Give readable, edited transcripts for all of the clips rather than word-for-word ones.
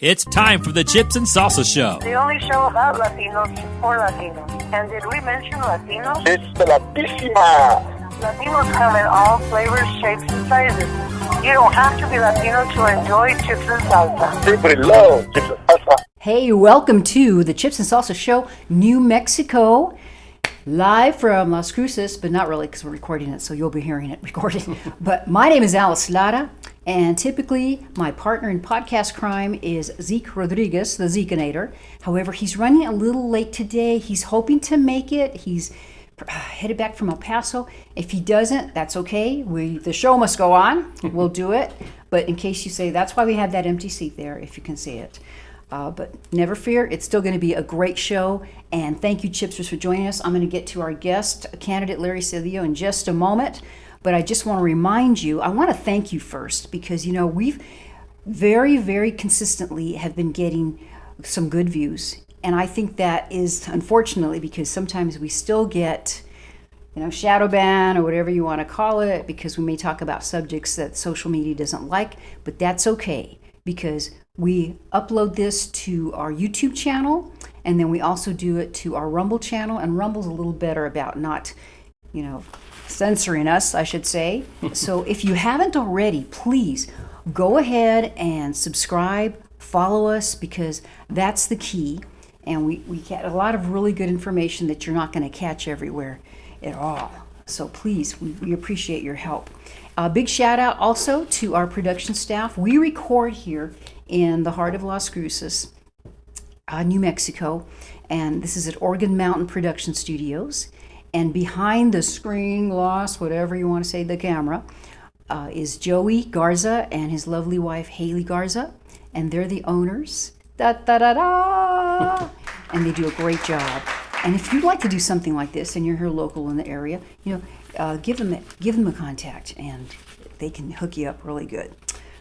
It's time for the Chips and Salsa Show. The only show about Latinos for Latinos. And did we mention Latinos? It's the Latísima. Latinos come in all flavors, shapes, and sizes. You don't have to be Latino to enjoy chips and salsa. People love chips and salsa. Hey, welcome to the Chips and Salsa Show, New Mexico. Live from Las Cruces, but not really because we're recording it, so you'll be hearing it recorded. But my name is Alice Lara, and typically my partner in podcast crime is Zeke Rodriguez, the Zekeinator. However, he's running a little late today. He's hoping to make it. He's headed back from El Paso. If he doesn't, that's okay. The show must go on. We'll do it. But in case you say, that's why we have that empty seat there, if you can see it. But never fear, it's still going to be a great show. And thank you, Chipsters, for joining us. I'm going to get to our guest candidate, Larry Sedillo, in just a moment. But I just want to remind you, I want to thank you first because, you know, we've very, very consistently have been getting some good views. And I think that is unfortunately because sometimes we still get, shadow ban or whatever you want to call it, because we may talk about subjects that social media doesn't like. But that's okay because we upload this to our YouTube channel, and then we also do it to our Rumble channel, and Rumble's a little better about not, censoring us, I should say. So if you haven't already, please go ahead and subscribe, follow us, because that's the key. And we get a lot of really good information that you're not going to catch everywhere at all. So please, we appreciate your help. A big shout out also to our production staff. We record here in the heart of Las Cruces, New Mexico, and this is at Organ Mountain Production Studios. And behind the screen, glass, whatever you want to say, the camera, is Joey Garza and his lovely wife Haley Garza, and they're the owners. Da da da da, and they do a great job. And if you'd like to do something like this, and you're here local in the area, give them a contact, and they can hook you up really good.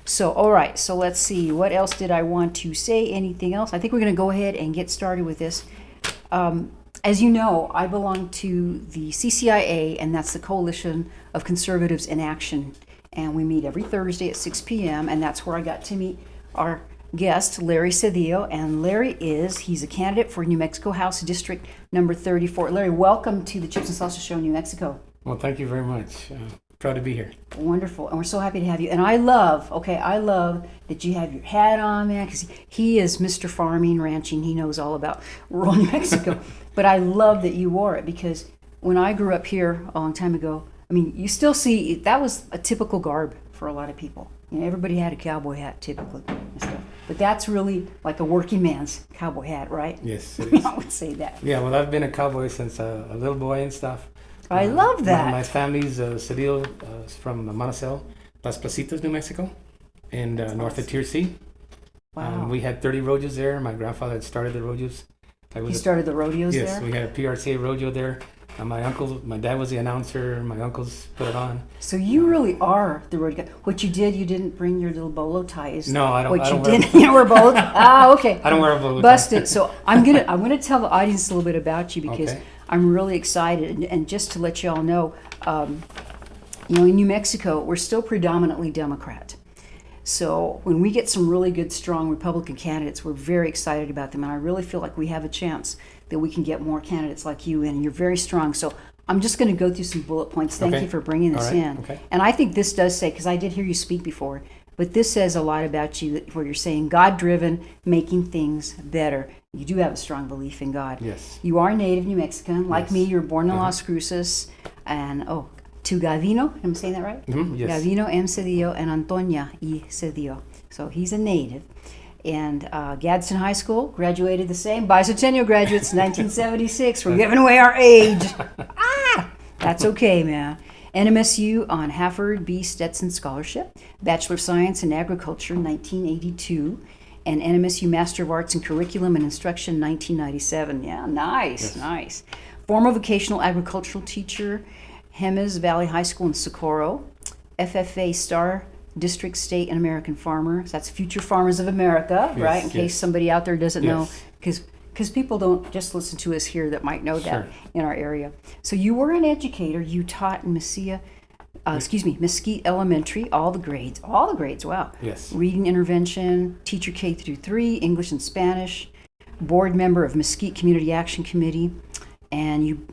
So, all right, so let's see. What else did I want to say? Anything else? I think we're going to go ahead and get started with this. As you know, I belong to the CCIA, and that's the Coalition of Conservatives in Action. And we meet every Thursday at 6 p.m., and that's where I got to meet our guest, Larry Sedillo. And Larry he's a candidate for New Mexico House District number 34. Larry, welcome to the Chips and Salsa Show, New Mexico. Well, thank you very much. Proud to be here. Wonderful. And we're so happy to have you. And I love that you have your hat on, man, because he is Mr. Farming, Ranching. He knows all about rural New Mexico. But I love that you wore it because when I grew up here a long time ago, you still see, that was a typical garb for a lot of people. Everybody had a cowboy hat typically and stuff. But that's really like a working man's cowboy hat, right? Yes, it is. I would say that. Yeah, well, I've been a cowboy since a little boy and stuff. I love that. My family's Sedillo from Monticello, Las Placitas, New Mexico, and north of Tier C. Wow. We had 30 rodeos there. My grandfather had started the rodeos. He started the rodeos there? Yes, we had a PRCA rodeo there. My dad was the announcer. My uncles put it on. So you really are the rodeo guy. What you didn't bring your little bolo ties. No, I don't. What I don't you did, you wear bolo. Okay. I don't wear a bolo tie. Busted. So I'm gonna tell the audience a little bit about you because okay. I'm really excited. And just to let you all know, in New Mexico, we're still predominantly Democrat. So when we get some really good, strong Republican candidates, we're very excited about them. And I really feel like we have a chance that we can get more candidates like you in. And you're very strong. So I'm just going to go through some bullet points. Thank you for bringing this in. Okay. And I think this does say, because I did hear you speak before, but this says a lot about you, where you're saying God-driven, making things better. You do have a strong belief in God. Yes. You are native New Mexican. Like yes. me, you were born in Las Cruces. And, to Gavino, am I saying that right? Mm-hmm, yes. Gavino M. Sedillo and Antonia E. Sedillo. So he's a native. And Gadsden High School, graduated the same. Bicentennial graduates, 1976. We're giving away our age. That's okay, man. NMSU on Hafford B. Stetson Scholarship. Bachelor of Science in Agriculture, 1982. And NMSU Master of Arts in Curriculum and Instruction, 1997. Yeah, nice, nice. Former vocational agricultural teacher, Jemez Valley High School in Socorro. FFA Star District State and American Farmer. That's Future Farmers of America, right? In case somebody out there doesn't know, because people don't just listen to us here that might know that in our area. So you were an educator. You taught in Mesilla Mesquite Elementary, all the grades, wow. Yes. Reading intervention, teacher K through 3, English and Spanish, board member of Mesquite Community Action Committee, and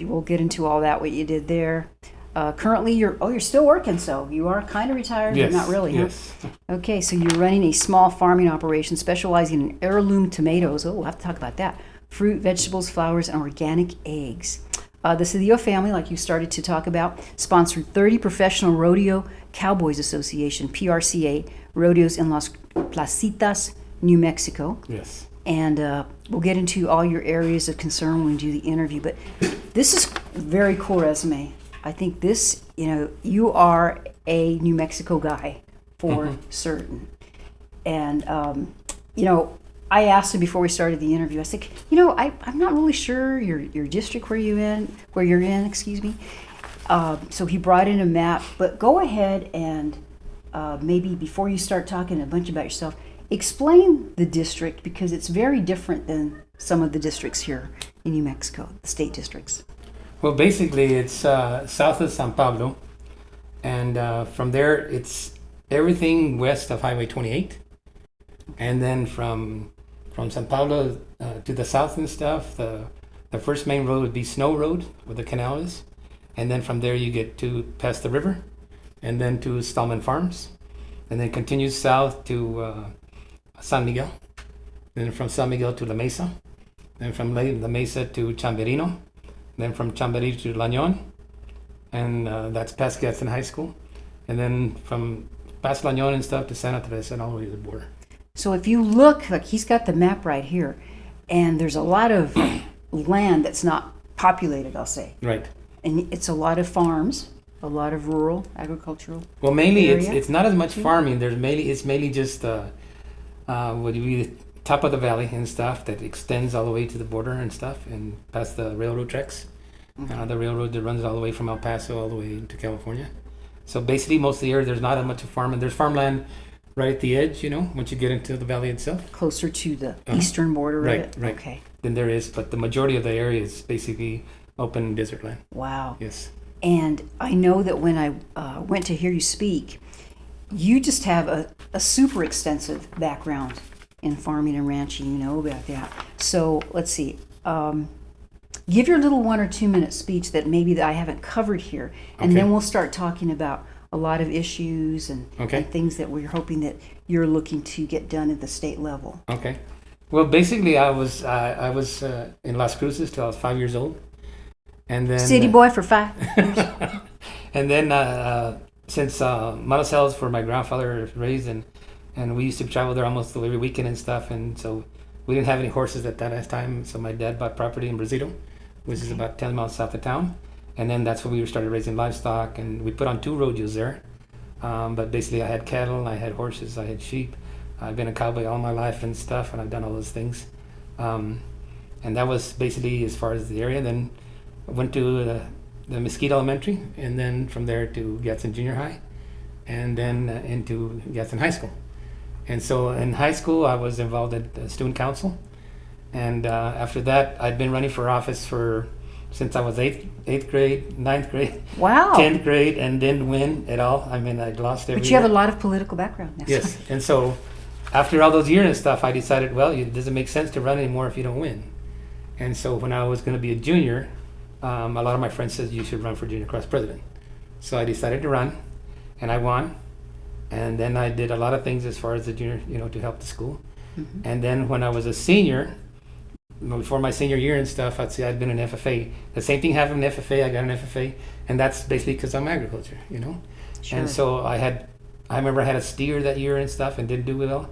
we'll get into all that, what you did there. Currently, you're still working, so you are kind of retired, Yes. but not really, huh? Yes. Okay, so you're running a small farming operation specializing in heirloom tomatoes. Oh, we'll have to talk about that. Fruit, vegetables, flowers, and organic eggs. The Sedillo family, like you started to talk about, sponsored 30 Professional Rodeo Cowboys Association, PRCA, rodeos in Las Placitas, New Mexico. Yes. And we'll get into all your areas of concern when we do the interview. But this is a very cool resume. I think this, you are a New Mexico guy for certain. And, I asked him before we started the interview, I said, I'm not really sure your district where you're in, excuse me. So he brought in a map, but go ahead and maybe before you start talking a bunch about yourself, explain the district because it's very different than some of the districts here in New Mexico, the state districts. Well, basically, it's south of San Pablo, and from there, it's everything west of Highway 28, and then from San Pablo to the south and stuff, the first main road would be Snow Road, where the canal is, and then from there you get to past the river, and then to Stallman Farms, and then continues south to San Miguel, then from San Miguel to La Mesa, then from La Mesa to Chamberino, then from Chamberino to Lañon, and that's past Gadsden High School, and then from past Lañon and stuff to Santa Teresa and all the way to the border. So if you look, like he's got the map right here, and there's a lot of land that's not populated, I'll say. Right. And it's a lot of farms, a lot of rural agricultural. Well, mainly area. it's not as much farming. It's mainly just what you be the top of the valley and stuff that extends all the way to the border and stuff and past the railroad tracks. The railroad that runs all the way from El Paso all the way to California. So basically, most of the area there's not as much of farming. There's farmland right at the edge, once you get into the valley itself. Closer to the eastern border Right, of it? right. Okay. Then there is, but the majority of the area is basically open desert land. Wow. Yes. And I know that when I went to hear you speak, you just have a super extensive background in farming and ranching, you know about that. So let's see. Give your little 1 or 2 minute speech that maybe that I haven't covered here, and Okay. then we'll start talking about a lot of issues and things that we're hoping that you're looking to get done at the state level. Okay. Well, basically, I was in Las Cruces till I was 5 years old, and then City boy for 5 years. and then since Monticello is where my grandfather raised, and we used to travel there almost every weekend and stuff, and so we didn't have any horses at that time, so my dad bought property in Brazito, which is about 10 miles south of town, and then that's when we started raising livestock, and we put on 2 rodeos there. But basically, I had cattle, I had horses, I had sheep. I've been a cowboy all my life and stuff, and I've done all those things. And that was basically as far as the area. Then I went to the Mesquite Elementary, and then from there to Gadsden Junior High, and then into Gadsden High School. And so in high school, I was involved at the student council. And after that, I'd been running for office since I was eighth grade, 9th grade, Wow. 10th grade, and didn't win at all. I mean, I'd lost every But you have a year. lot of political background now. Yes, and so after all those years and stuff, I decided, well, it doesn't make sense to run anymore if you don't win. And so when I was going to be a junior, a lot of my friends said you should run for junior class president. So I decided to run, and I won. And then I did a lot of things as far as the junior, to help the school. Mm-hmm. And then when I was a senior, before my senior year and stuff, I'd say I'd been an FFA. The same thing happened in FFA. I got an FFA, and that's basically because I'm agriculture, Sure. And so I remember I had a steer that year and stuff and didn't do well.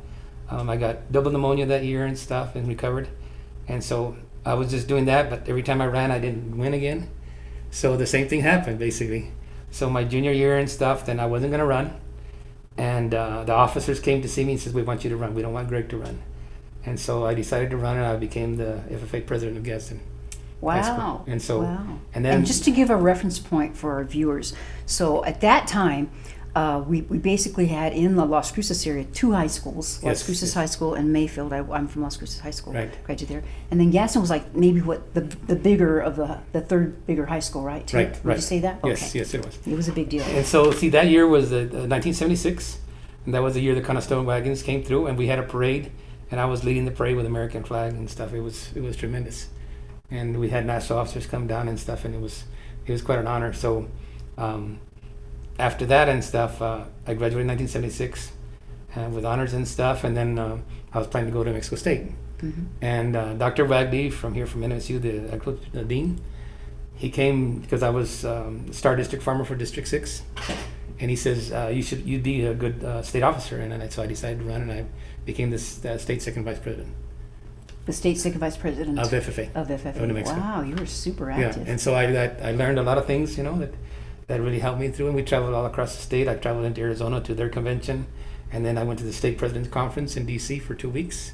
I got double pneumonia that year and stuff and recovered. And so I was just doing that, but every time I ran, I didn't win again. So the same thing happened, basically. So my junior year and stuff, then I wasn't going to run. And the officers came to see me and says, we want you to run. We don't want Greg to run. And so I decided to run, and I became the FFA president of Gadsden. High School. Wow. And so, wow. and then just to give a reference point for our viewers, so at that time, we basically had in the Las Cruces area 2 high schools, Las Yes, Cruces yes. High School and Mayfield. I'm from Las Cruces High School, Right. graduated there. And then Gaston was like maybe what the bigger of the third bigger high school, right? too? Right, Would right. you say that? Yes, Okay. yes, it was. It was a big deal. And so, see, that year was 1976, and that was the year the Conestoga wagons came through, and we had a parade, and I was leading the parade with American flag and stuff. It was tremendous, and we had national officers come down and stuff, and it was quite an honor. So, after that and stuff, I graduated in 1976 with honors and stuff, and then I was planning to go to Mexico State. And Dr. Wagdy from here from NSU, the dean, he came because I was Star District Farmer for District 6, and he says you'd be a good state officer, and so I decided to run, and I became the state second vice president The state second vice president of FFA. Of FFA. of New Mexico. Wow, you were super Yeah, active. and so I learned a lot of things, that really helped me through, and we traveled all across the state. I traveled into Arizona to their convention, and then I went to the state president's conference in D.C. for 2 weeks,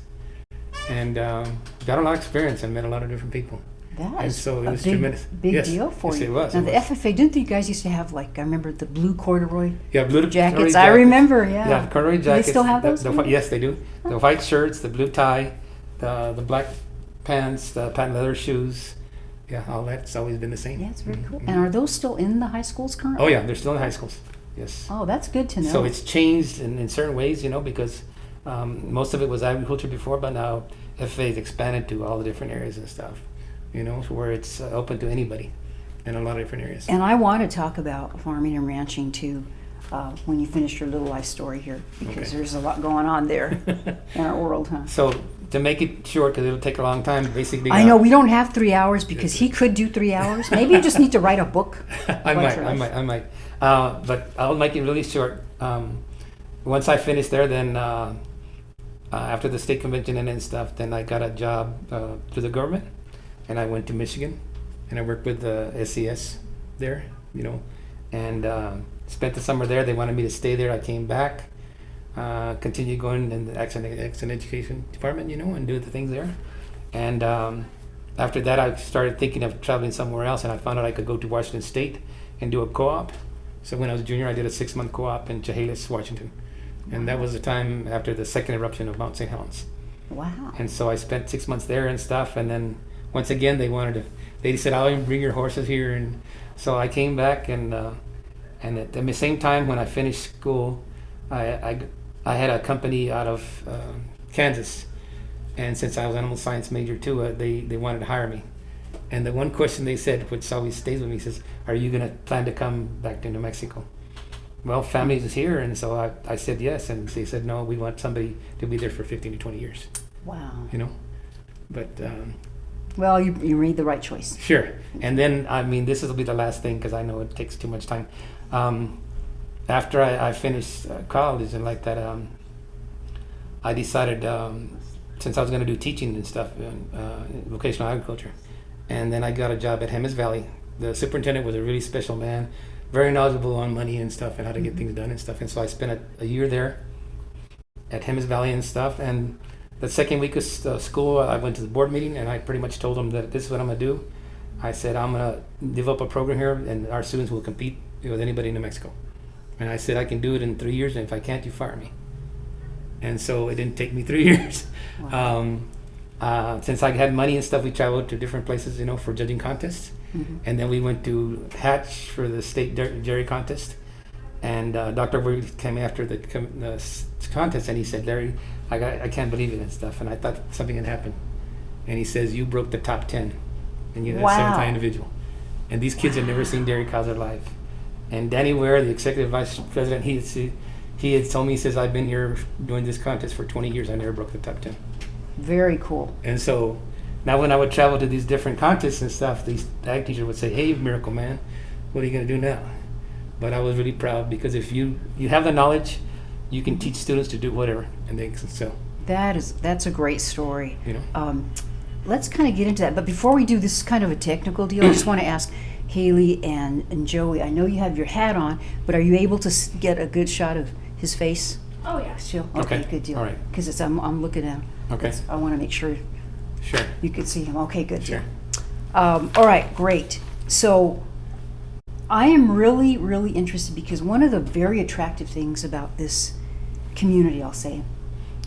and got a lot of experience and met a lot of different people. That And is so it a was big, tremendous. big Yes, deal for yes, you. it was, Now, it the was. FFA, didn't you guys used to have, like, I remember the blue corduroy Yeah, blue jackets? I remember, yeah. Yeah, corduroy Do jackets. they still have those? Yes, they do. The white shirts, the blue tie, the black pants, the patent leather shoes. Yeah, all that's always been the same. Yeah, it's very cool. Mhm. And are those still in the high schools currently? Oh yeah, they're still in high schools. Yes. Oh, that's good to know. So it's changed in certain ways, because most of it was agriculture before, but now FFA has expanded to all the different areas and stuff, where it's open to anybody in a lot of different areas. And I want to talk about farming and ranching too when you finish your little life story here, because Okay. there's a lot going on there in our world, huh? So to make it short, because it'll take a long time, basically. I know we don't have 3 hours because he could do 3 hours. Maybe you just need to write a book. I about your life. might. But I'll make it really short. Once I finished there, then after the state convention and stuff, then I got a job through the government, and I went to Michigan, and I worked with the SCS there, and spent the summer there. They wanted me to stay there. I came back, continued going in the excellent education department, and do the things there. And after that, I started thinking of traveling somewhere else, and I found out I could go to Washington State and do a co-op. So when I was a junior, I did a 6-month co-op in Chehalis, Washington. And that was the time after the second eruption of Mount St. Helens. Wow. And so I spent 6 months there and stuff. And then once again, they said, "I'll even bring your horses here." And so I came back, and at the same time when I finished school, I had a company out of Kansas. And since I was animal science major too, they wanted to hire me. And the one question they said, which always stays with me, says, "Are you going to plan to come back to New Mexico?" Well, family is here, and so I said yes. And they said, "No, we want somebody to be there for 15 to 20 years." Wow. But Well, you made the right choice. sure. And then, this will be the last thing because I know it takes too much time. After I finished college and like that, I decided, since I was going to do teaching and stuff in vocational agriculture, and then I got a job at Hemis Valley. The superintendent was a really special man, very knowledgeable on money and stuff and how to get things done and stuff. And so I spent a year there at Hemis Valley and stuff. And the second week of school, I went to the board meeting, and I pretty much told them that this is what I'm going to do. I said, "I'm going to develop a program here, and our students will compete with anybody in New Mexico." And I said, "I can do it in 3 years, and if I can't, you fire me." And so it didn't take me 3 years. Wow. Since I had money and stuff, we traveled to different places, for judging contests. And then we went to Hatch for the state jury contest. And Dr. Wood came after the contest, and he said, "Larry, I can't believe it and stuff." And I thought something had happened. And he says, "You broke the top 10, and you're the Wow. 7th high individual." And these kids had never seen dairy cows in their life. And Danny Ware, the executive vice president, he had told me, he says, "I've been here doing this contest for 20 years. I never broke the top 10. Very cool. And so now when I would travel to these different contests and stuff, these ag teachers would say, "Hey, Miracle Man, what are you going to do now?" But I was really proud because if you have the knowledge, you can teach students to do whatever. And they so, That's a great story. Let's kind of get into that. But before we do, this is kind of a technical deal. I just want to ask Haley and Joey, I know you have your hat on, but are you able to get a good shot of his face? Oh, yeah. Still? Okay. Good deal. All right. Because I'm looking at him. Okay. I want to make sure Sure. you could see him. Okay, good. Sure. All right, great. So I am really, really interested because one of the very attractive things about this community, I'll say,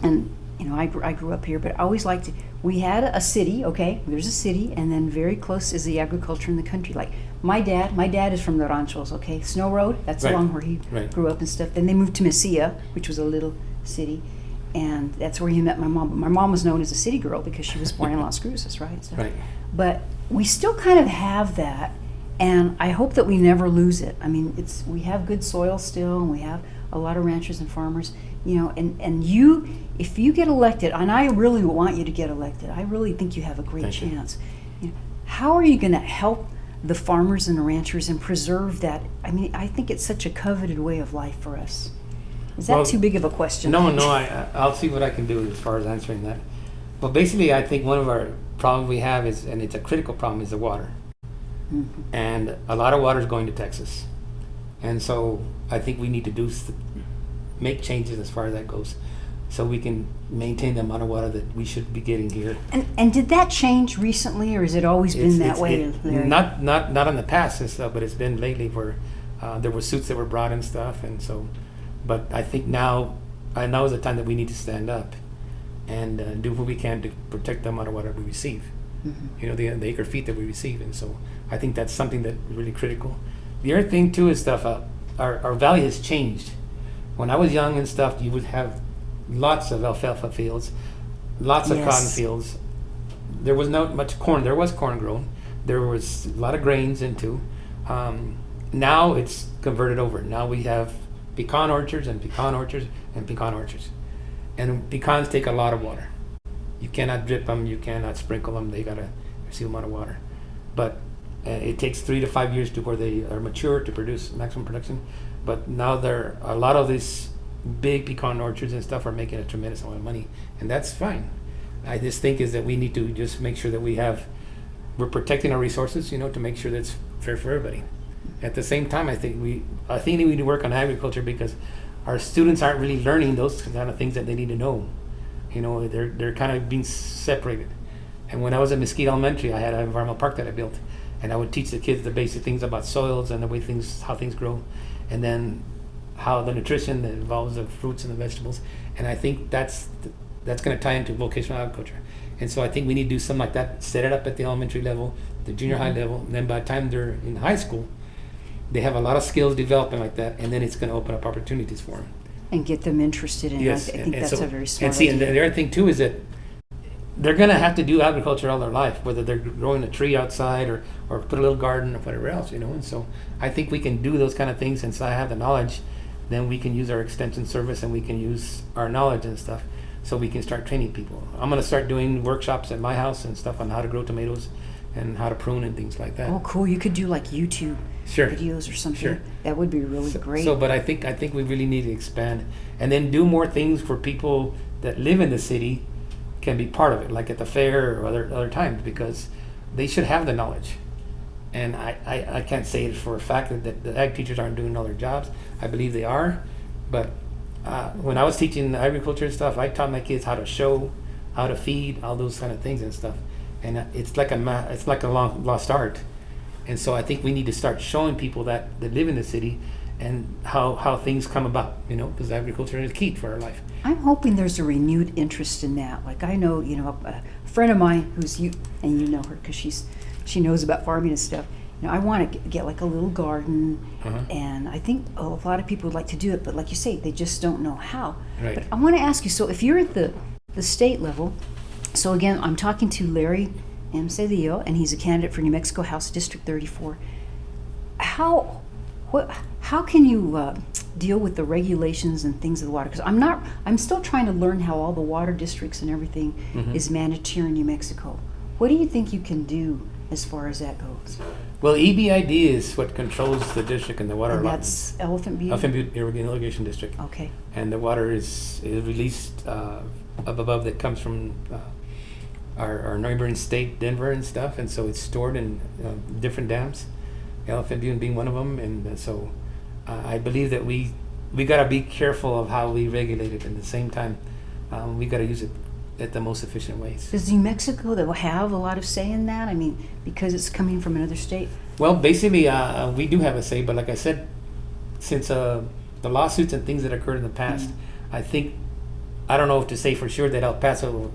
and I grew up here, but I always liked it. We had a city, okay? There's a city, and then very close is the agriculture in the country. Like my dad is from the Ranchos, okay? Snow Road, that's Right. along where he Right. grew up and stuff. Then they moved to Mesilla, which was a little city, and that's where he met my mom. But my mom was known as a city girl because she was born in Las Cruces, right? So, Right. but we still kind of have that, and I hope that we never lose it. I mean, we have good soil still, and we have a lot of ranchers and farmers, and you, if you get elected, and I really want you to get elected, I really think you have a great Thank you. chance. How are you going to help the farmers and the ranchers and preserve that? I mean, I think it's such a coveted way of life for us. Is that Well, too big of a question? No, I'll see what I can do as far as answering that. But basically, I think one of our problems we have is, and it's a critical problem, is the water. Mm-hmm. And a lot of water is going to Texas. And so I think we need to make changes as far as that goes, so we can maintain the amount of water that we should be getting here. And did that change recently, or has it always been that way, Larry? Not in the past and stuff, but it's been lately where there were suits that were brought and stuff, and so. But I think now is the time that we need to stand up and do what we can to protect the amount of water we receive. Mm-hmm. The acre feet that we receive, and so I think that's something that's really critical. The other thing too is stuff. Our valley has changed. When I was young and stuff, you would have lots of alfalfa fields, lots of cotton fields. There was not much corn. There was corn grown. There was a lot of grains into. Now it's converted over. Now we have pecan orchards and pecan orchards and pecan orchards. And pecans take a lot of water. You cannot drip them. You cannot sprinkle them. They got to receive a amount of water. But it takes 3 to 5 years to where they are mature to produce maximum production. But now a lot of these big pecan orchards and stuff are making a tremendous amount of money, and that's fine. I just think is that we need to just make sure that we're protecting our resources, to make sure that's fair for everybody. At the same time, I think we need to work on agriculture because our students aren't really learning those kind of things that they need to know. They're kind of being separated. And when I was at Mesquite Elementary, I had an environmental park that I built, and I would teach the kids the basic things about soils and the way how things grow, and then how the nutrition that involves the fruits and the vegetables. And I think that's going to tie into vocational agriculture. And so I think we need to do something like that, set it up at the elementary level, the junior high level, and then by the time they're in high school, they have a lot of skills developing like that, and then it's going to open up opportunities for them. And get them interested in Yes, it. I think that's a very smart and see, idea. and the other thing too is that they're going to have to do agriculture all their life, whether they're growing a tree outside or put a little garden or whatever else, And so I think we can do those kind of things. Since I have the knowledge, then we can use our extension service and we can use our knowledge and stuff, so we can start training people. I'm going to start doing workshops at my house and stuff on how to grow tomatoes and how to prune and things like that. Oh, cool! You could do like YouTube Sure. videos or something. Sure. That would be really great. So, but I think we really need to expand and then do more things for people that live in the city can be part of it, like at the fair or other times, because they should have the knowledge. And I can't say it for a fact that the ag teachers aren't doing all their jobs. I believe they are, but when I was teaching agriculture and stuff, I taught my kids how to show, how to feed, all those kind of things and stuff. And it's like a long lost art. And so I think we need to start showing people that live in the city and how things come about, because agriculture is key for our life. I'm hoping there's a renewed interest in that. Like I know, a friend of mine who's and you know her because she knows about farming and stuff. I want to get like a little garden, and I think a lot of people would like to do it, but like you say, they just don't know how. Right. But I want to ask you, so if you're at the state level, so again, I'm talking to Larry Sedillo, and he's a candidate for New Mexico House District 34. How can you deal with the regulations and things of the water? Because I'm still trying to learn how all the water districts and everything is managed here in New Mexico. What do you think you can do as far as that goes? Well, EBID is what controls the district and the water And allotment. that's Elephant Butte? Elephant Butte Irrigation District. Okay. And the water is released up above that comes from our neighboring state, Denver and stuff, and so it's stored in different dams, Elephant Butte being one of them. And so I believe that we got to be careful of how we regulate it. At the same time, we got to use it at the most efficient ways. Does New Mexico though have a lot of say in that? I mean, because it's coming from another state. Well, basically, we do have a say, but like I said, since the lawsuits and things that occurred in the past, I think, I don't know if to say for sure that El Paso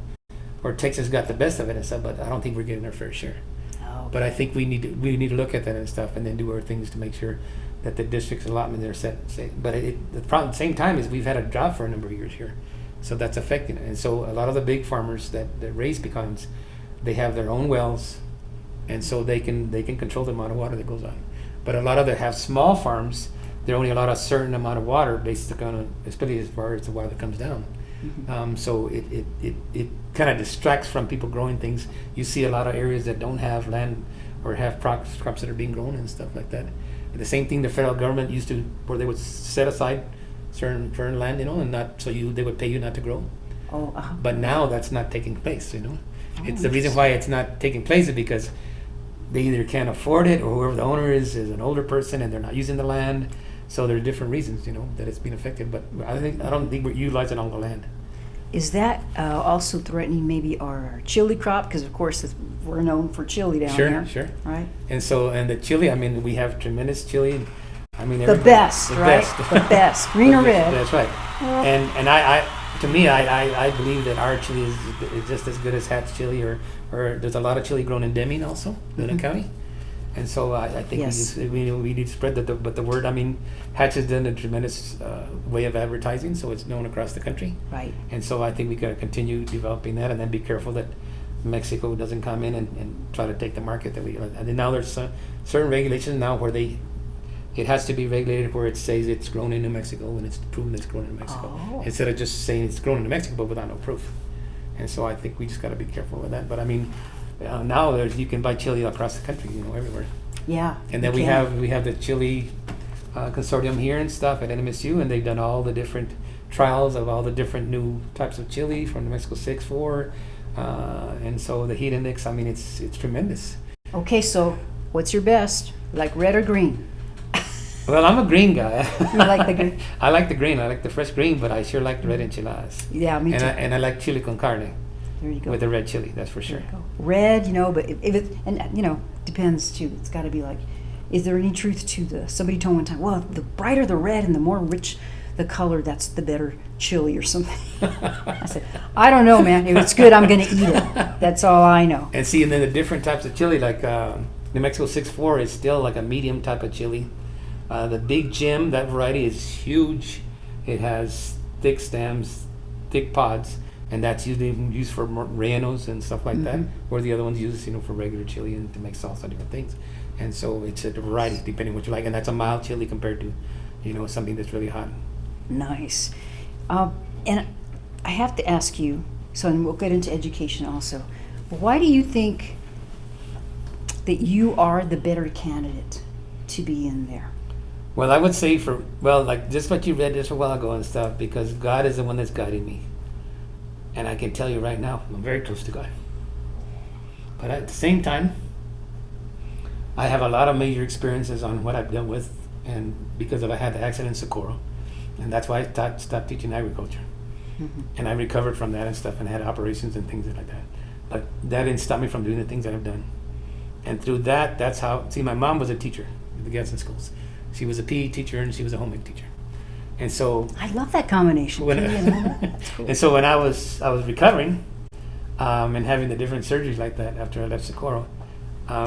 or Texas got the best of it and stuff, but I don't think we're getting our fair share. Oh, But I think we need to look at that and stuff, and then do our things to make sure that the district's allotment are set. But the problem at the same time is we've had a drought for a number of years here, so that's affecting it. And so a lot of the big farmers that raise pecans, they have their own wells, and so they can control the amount of water that goes on. But a lot of them have small farms. They're only allowed a certain amount of water based on, especially as far as the water that comes down. So it kind of distracts from people growing things. You see a lot of areas that don't have land or have crops that are being grown and stuff like that. And the same thing the federal government used to, where they would set aside certain land, and not they would pay you not to grow. Oh, But now that's not taking place. It's the reason why it's not taking place is because they either can't afford it, or whoever the owner is an older person and they're not using the land. So there are different reasons, that it's being affected. But I don't think we're utilizing all the land. is that also threatening maybe our chili crop? Because of course we're known for chili down there. Sure. Right. And the chili, I mean, we have tremendous chili. I mean, The best, right? The best, green or red. That's right. And to me, I believe that our chili is just as good as Hatch chili, or there's a lot of chili grown in Deming also, Luna County. And so I think Yes. we need to spread but the word. I mean, Hatch has done a tremendous way of advertising, so it's known across the country. Right. And so I think we got to continue developing that, and then be careful that Mexico doesn't come in and try to take the market that we. And then now there's certain regulations now where it has to be regulated where it says it's grown in New Mexico and it's proven it's grown in New Mexico, instead of just saying it's grown in New Mexico but without no proof. And so I think we just got to be careful with that. But I mean, now you can buy chili across the country, everywhere. Yeah. And then we have the chili consortium here and stuff at NMSU, and they've done all the different trials of all the different new types of chili from New Mexico 6-4, and so the heat index. I mean, it's tremendous. Okay, so what's your best? Like red or green? Well, I'm a green guy. You like the green? I like the green. I like the fresh green, but I sure like the red enchiladas. Yeah, me too. And I like chili con carne There you go. with the red chili. That's for sure. There you go. Red, but if it, and depends too. It's got to be like, is there any truth to somebody told one time, well, the brighter the red and the more rich the color, that's the better chili or something. I said, I don't know, man. If it's good, I'm going to eat it. That's all I know. And see, and then the different types of chili, like New Mexico 6-4 is still like a medium type of chili. The Big Jim, that variety is huge. It has thick stems, thick pods, and that's usually used for rellenos and stuff like that, or the other ones used, for regular chili and to make salsa, different things. And so it's a variety depending what you like, and that's a mild chili compared to, something that's really hot. Nice. And I have to ask you, and we'll get into education also, why do you think that you are the better candidate to be in there? Well, I would say like just what you read just a while ago and stuff, because God is the one that's guiding me. And I can tell you right now, I'm very close to God. But at the same time, I have a lot of major experiences on what I've dealt with, and because I had the accident in Socorro. And that's why I stopped teaching agriculture. And I recovered from that and stuff, and had operations and things like that. But that didn't stop me from doing the things that I've done. And through that, that's how, my mom was a teacher at the Gadsden schools. She was a PE teacher and she was a home ec teacher. And so I love that combination. That's cool. And so when I was recovering and having the different surgeries like that after I left Socorro,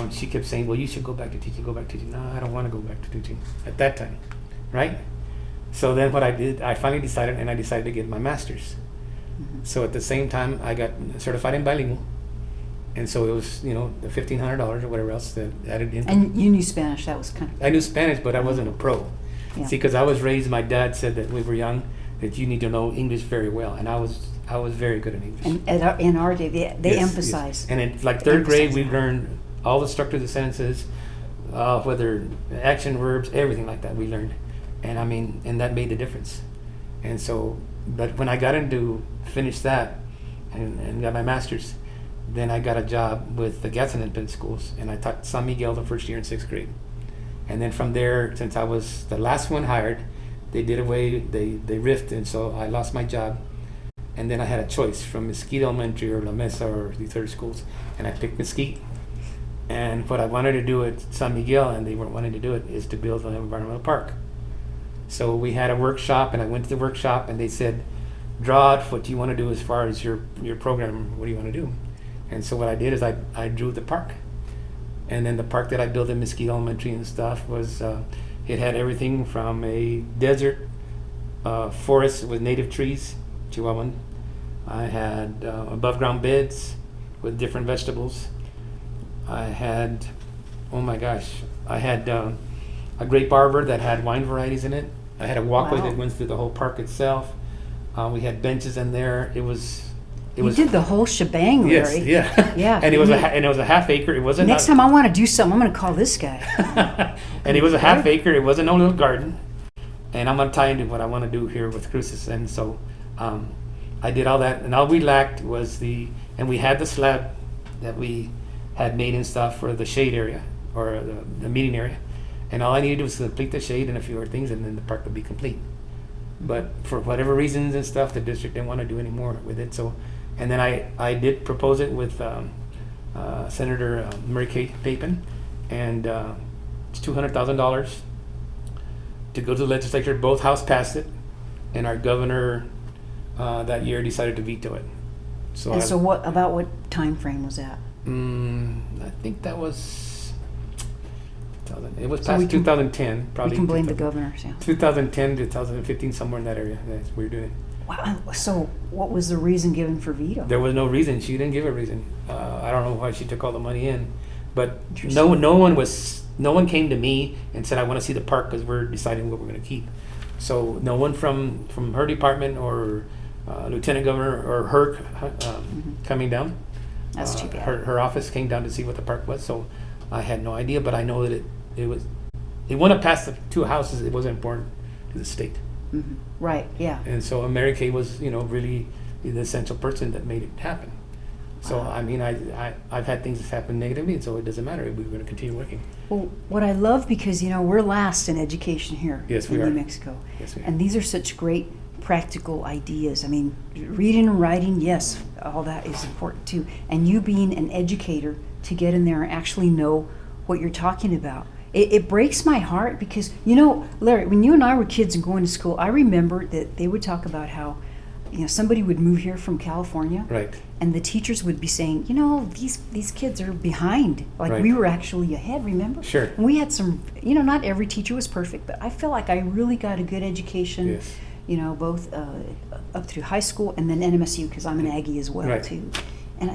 she kept saying, well, you should go back to teaching. No, I don't want to go back to teaching at that time, right? So then what I did, I finally decided to get my master's. So at the same time, I got certified in bilingual. And so it was, the $1,500 or whatever else that added in. And you knew Spanish, that was kind of... I knew Spanish, but I wasn't a pro. Yeah. See, because I was raised, my dad said that when we were young, that you need to know English very well. And I was very good at English. And in our day, they Yes, emphasize. yes. And in like third grade, we learned all the structures of sentences, whether action, verbs, everything like that we learned. And I mean, and that made the difference. And so, but when I got into finish that and got my master's, then I got a job with the Gadsden Independent Schools, and I taught San Miguel the first year in 6th grade. And then from there, since I was the last one hired, they did away, they riffed, and so I lost my job. And then I had a choice from Mesquite Elementary or La Mesa or these other schools, and I picked Mesquite. And what I wanted to do at San Miguel, and they weren't wanting to do it, is to build an environmental park. So we had a workshop, and I went to the workshop, and they said, draw out what you want to do as far as your program. What do you want to do? And so what I did is I drew the park. And then the park that I built in Mesquite Elementary and stuff was, it had everything from a desert forest with native trees, Chihuahuan. I had above ground beds with different vegetables. I had, oh my gosh, I had a grape arbor that had wine varieties in it. I had a walkway that went through the whole park itself. We had benches in there. You did the whole shebang, yes, Larry. yeah, Yeah. and it was a half acre. It wasn't. Next time I want to do something, I'm going to call this guy. And it was a half acre. It wasn't no little garden. And I'm going to tie into what I want to do here with Cruces. And so I did all that. And all we lacked was and we had the slab that we had made and stuff for the shade area or the meeting area. And all I needed was to complete the shade and a few other things, and then the park would be complete. But for whatever reasons and stuff, the district didn't want to do any more with it. So, and then I did propose it with Senator Murray K. Papin, and it's $200,000 to go to the legislature. Both House passed it, and our governor that year decided to veto it. So what time frame was that? I think that was 2000. It was past 2010, probably. We can blame the governor. Yeah. 2010 to 2015, somewhere in that area. That's what we're doing. Wow. So what was the reason given for veto? There was no reason. She didn't give a reason. I don't know why she took all the money in, but no one came to me and said, I want to see the park because we're deciding what we're going to keep. So no one from her department or Lieutenant Governor or her coming down. That's too bad. Her office came down to see what the park was, so I had no idea, but I know that it wouldn't have passed the two houses. It wasn't important to the state. Mm-hmm. Right, yeah. And so Mary Kay was, really the essential person that made it happen. So, I mean, I've had things happen negatively, and so it doesn't matter. We're going to continue working. Well, what I love, because, we're last in education here Yes, in we are. New Mexico. Yes, we are. And these are such great practical ideas. I mean, reading and writing, yes, all that is important too. And you being an educator to get in there and actually know what you're talking about. It breaks my heart because, Larry, when you and I were kids and going to school, I remember that they would talk about how, somebody would move here from California. Right. And the teachers would be saying, these kids are behind. Like Right. we were actually ahead, remember? Sure. And we had some, not every teacher was perfect, but I feel like I really got a good education. Yes. Both up through high school and then NMSU, because I'm an Aggie as well, Right. too. And,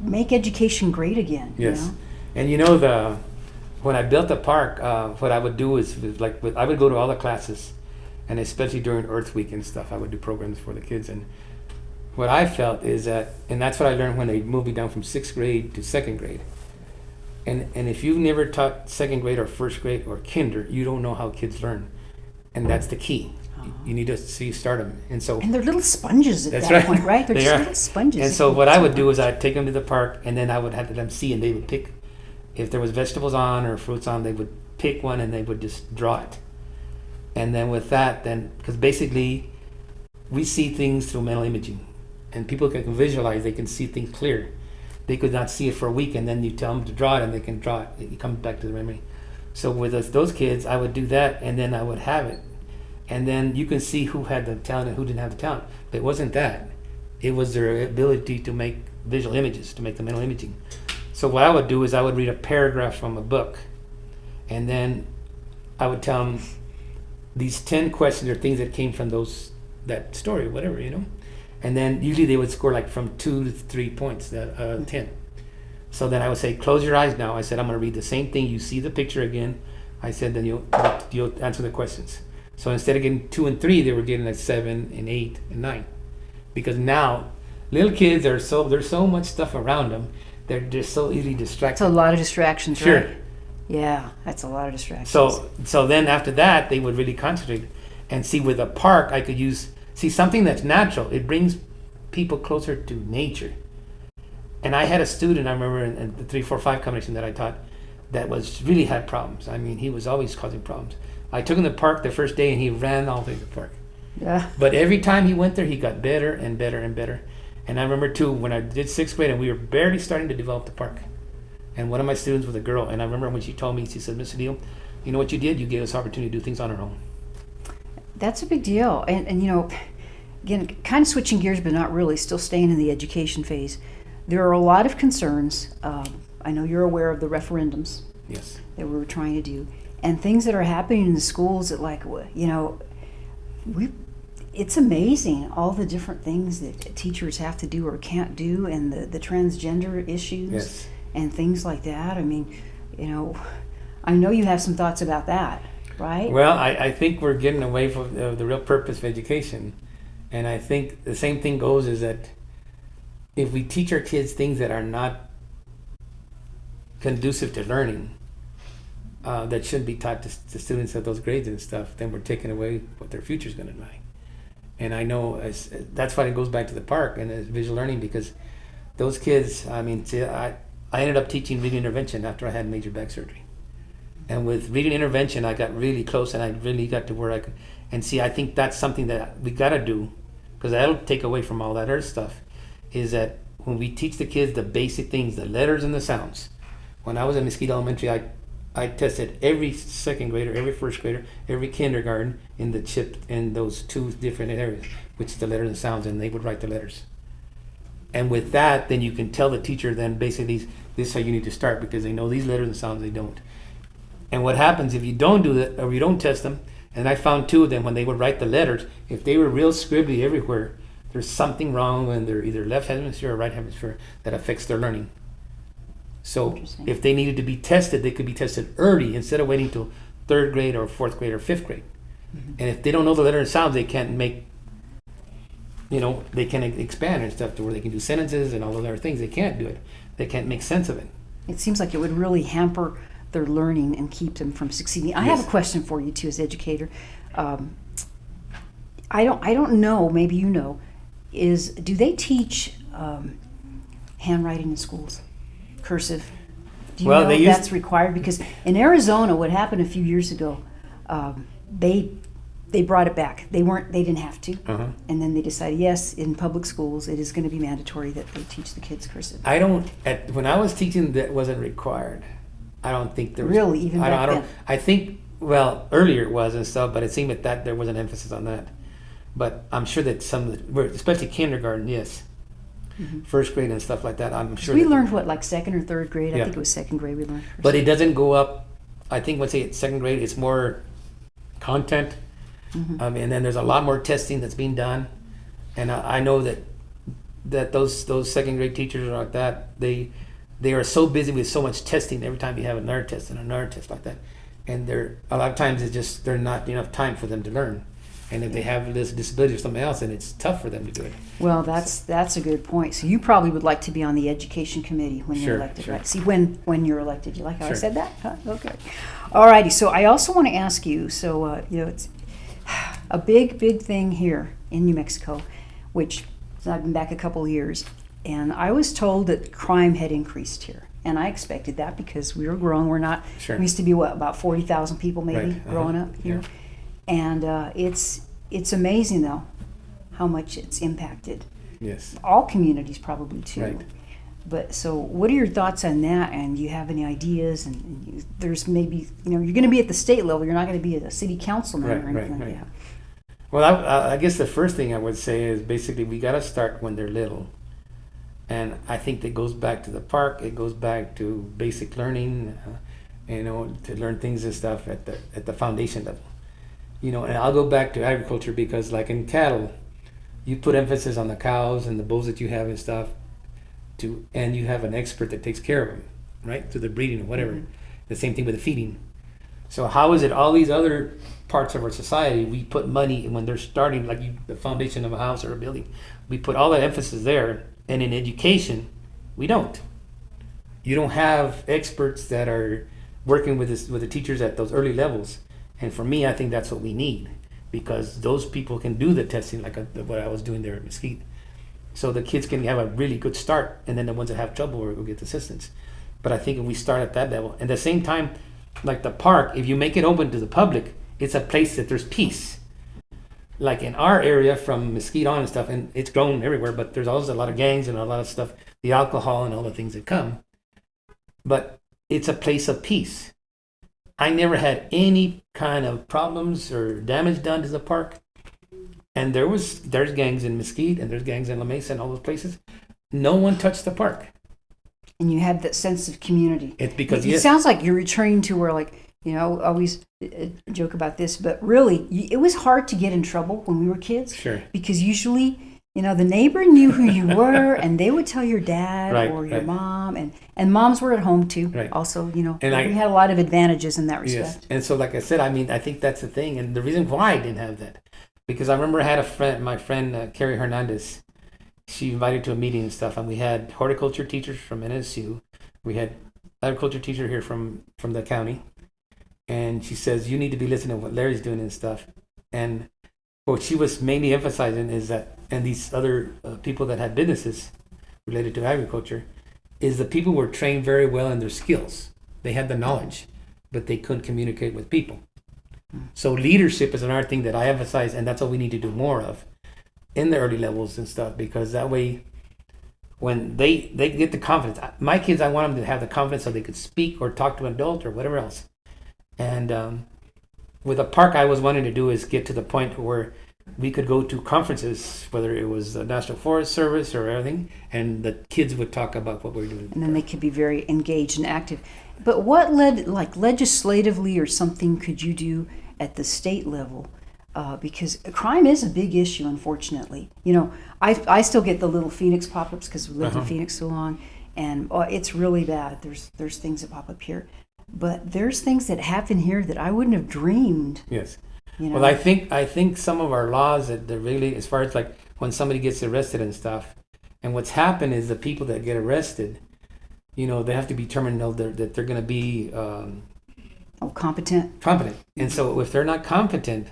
make education great again. Yes. And when I built the park, what I would do is I would go to all the classes, and especially during Earth Week and stuff, I would do programs for the kids. And what I felt is that, and that's what I learned when they moved me down from 6th grade to 2nd grade. And if you've never taught 2nd grade or 1st grade or kinder, you don't know how kids learn. And that's the key. You need to start them. And they're little sponges at That's that right. point, right? They're They just are. little sponges. And so what I would do is I'd take them to the park, and then I would have them see, and they would pick, if there was vegetables on or fruits on, they would pick one and they would just draw it. And then with that, because basically we see things through mental imaging, and people can visualize, they can see things clear. They could not see it for a week, and then you tell them to draw it, and they can draw it. It comes back to the memory. So with those kids, I would do that, and then I would have it. And then you can see who had the talent and who didn't have the talent. But it wasn't that. It was their ability to make visual images, to make the mental imaging. So what I would do is I would read a paragraph from a book, and then I would tell them these 10 questions or things that came from that story, whatever, And then usually they would score like from 2 to 3 points, 10. So then I would say, close your eyes now. I said, I'm going to read the same thing. You see the picture again. I said, then you'll answer the questions. So instead of getting 2 and 3, they were getting like 7 and 8 and 9. Because now, little kids there's so much stuff around them, they're just so easily distracted. It's a lot of distractions, Sure. right? Yeah, that's a lot of distractions. So then after that, they would really concentrate. And see, with a park, I could see something that's natural. It brings people closer to nature. And I had a student, I remember in the 3, 4, 5 combination that I taught, that really had problems. I mean, he was always causing problems. I took him to the park the first day, and he ran all through the park. Yeah. But every time he went there, he got better and better and better. And I remember too, when I did 6th grade and we were barely starting to develop the park. And one of my students was a girl, and I remember when she told me, she said, Mr. Sedillo, you know what you did? You gave us opportunity to do things on our own. That's a big deal. And you know, again, kind of switching gears, but not really, still staying in the education phase. There are a lot of concerns. I know you're aware of the referendums Yes. that we were trying to do, and things that are happening in the schools that, like, you know, it's amazing all the different things that teachers have to do or can't do, and the transgender issues. Yes. And things like that. I mean, you know, I know you have some thoughts about that, right? Well, I think we're getting away from the real purpose of education. And I think the same thing goes is that if we teach our kids things that are not conducive to learning, that shouldn't be taught to students at those grades and stuff, then we're taking away what their future is going to be. And I know that's why it goes back to the park and visual learning, because those kids, I mean, see, I ended up teaching reading intervention after I had major back surgery. And with reading intervention, I got really close, and I really got to where I could. And see, I think that's something that we got to do, because that'll take away from all that other stuff, is that when we teach the kids the basic things, the letters and the sounds. When I was in Mesquite Elementary, I tested every 2nd grader, every 1st grader, every kindergarten in the chip in those 2 different areas, which is the letters and sounds, and they would write the letters. And with that, then you can tell the teacher then basically this is how you need to start, because they know these letters and sounds, they don't. And what happens if you don't do that, or you don't test them, and I found too that when they would write the letters, if they were real scribbly everywhere, there's something wrong when they're either left hemisphere or right hemisphere that affects their learning. So if they needed to be tested, they could be tested early instead of waiting till 3rd grade or 4th grade or 5th grade. Mm-hmm. And if they don't know the letters and sounds, they can't make, you know, they can expand and stuff to where they can do sentences and all those other things. They can't do it. They can't make sense of it. It seems like it would really hamper their learning and keep them from succeeding. I have a question for you too, as educator. I don't know. Maybe you know. Do they teach handwriting in schools, cursive? Do you know if that's required? Because in Arizona, what happened a few years ago, they brought it back. They didn't have to, and then they decided, yes, in public schools, it is going to be mandatory that they teach the kids cursive. When I was teaching, that wasn't required. I don't think there was. Really, even back then? I think, well, earlier it was and stuff, but it seemed that there was an emphasis on that. But I'm sure that especially kindergarten, yes. Mm-hmm. 1st grade and stuff like that, I'm sure. We learned what, like 2nd or 3rd grade? I think it was 2nd grade we learned cursive. But it doesn't go up. I think once it's 2nd grade, it's more content. Mm-hmm. And then there's a lot more testing that's being done. And I know that those 2nd grade teachers are like that. They are so busy with so much testing every time you have another test and another test like that. And a lot of times there's not enough time for them to learn. And if they have this disability or something else, then it's tough for them to do it. Well, that's a good point. So you probably would like to be on the education committee when you're elected, right? See, when you're elected, you like how I said that? Huh? Okay. All righty. So I also want to ask you, so, you know, it's a big thing here in New Mexico, which I've been back a couple of years, and I was told that crime had increased here. And I expected that because we were growing. We used to be, about 40,000 people maybe growing up here. Yeah. And it's amazing, though, how much it's impacted. Yes. All communities probably, too. Right. But so what are your thoughts on that? And do you have any ideas? And there's maybe, you know, you're going to be at the state level. You're not going to be a city councilman or anything like that. Well, I guess the first thing I would say is basically we got to start when they're little. And I think that goes back to the park. It goes back to basic learning, you know, to learn things and stuff at the foundation level. You know, and I'll go back to agriculture because, like in cattle, you put emphasis on the cows and the bulls that you have and stuff, and you have an expert that takes care of them, right, through the breeding or whatever. Mm-hmm. The same thing with the feeding. So how is it all these other parts of our society, we put money when they're starting, like the foundation of a house or a building, we put all that emphasis there, and in education, we don't. You don't have experts that are working with the teachers at those early levels. And for me, I think that's what we need, because those people can do the testing like what I was doing there at Mesquite. So the kids can have a really good start, and then the ones that have trouble will get assistance. But I think if we start at that level, at the same time, like the park, if you make it open to the public, it's a place that there's peace. like in our area from Mesquite on and stuff, and it's grown everywhere, but there's also a lot of gangs and a lot of stuff, the alcohol and all the things that come. But it's a place of peace. I never had any kind of problems or damage done to the park. And there's gangs in Mesquite and there's gangs in La Mesa and all those places. No one touched the park. And you have that sense of community. It's because it sounds like you're returning to where, like, you know, I always joke about this, but really, it was hard to get in trouble when we were kids. Sure. Because usually, you know, the neighbor knew who you were, and they would tell your dad Right, or your right. mom, and moms were at home too. Right. Also, you know, And we had a lot of advantages in that respect. Yes. And so, like I said, I mean, I think that's the thing. And the reason why I didn't have that, because I remember I had a friend, my friend, Carrie Hernandez, she invited to a meeting and stuff, and we had horticulture teachers from NSU. We had agriculture teacher here from the county. And she says, you need to be listening to what Larry's doing and stuff. And what she was mainly emphasizing is that, and these other people that had businesses related to agriculture, is the people were trained very well in their skills. They had the knowledge, but they couldn't communicate with people. So leadership is another thing that I emphasize, and that's what we need to do more of in the early levels and stuff, because that way, when they get the confidence, my kids, I want them to have the confidence so they could speak or talk to an adult or whatever else. And with a park, I was wanting to do is get to the point where we could go to conferences, whether it was the National Forest Service or everything, and the kids would talk about what we're doing. And then they could be very engaged and active. But what led, like legislatively or something, could you do at the state level? Because crime is a big issue, unfortunately. You know, I still get the little Phoenix pop-ups because we lived in Phoenix so long, and it's really bad. There's things that pop up here. But there's things that happen here that I wouldn't have dreamed. Yes. You know? Well, I think some of our laws that they're really, as far as like when somebody gets arrested and stuff, and what's happened is the people that get arrested, you know, they have to be determined that they're going to be competent. And so if they're not competent,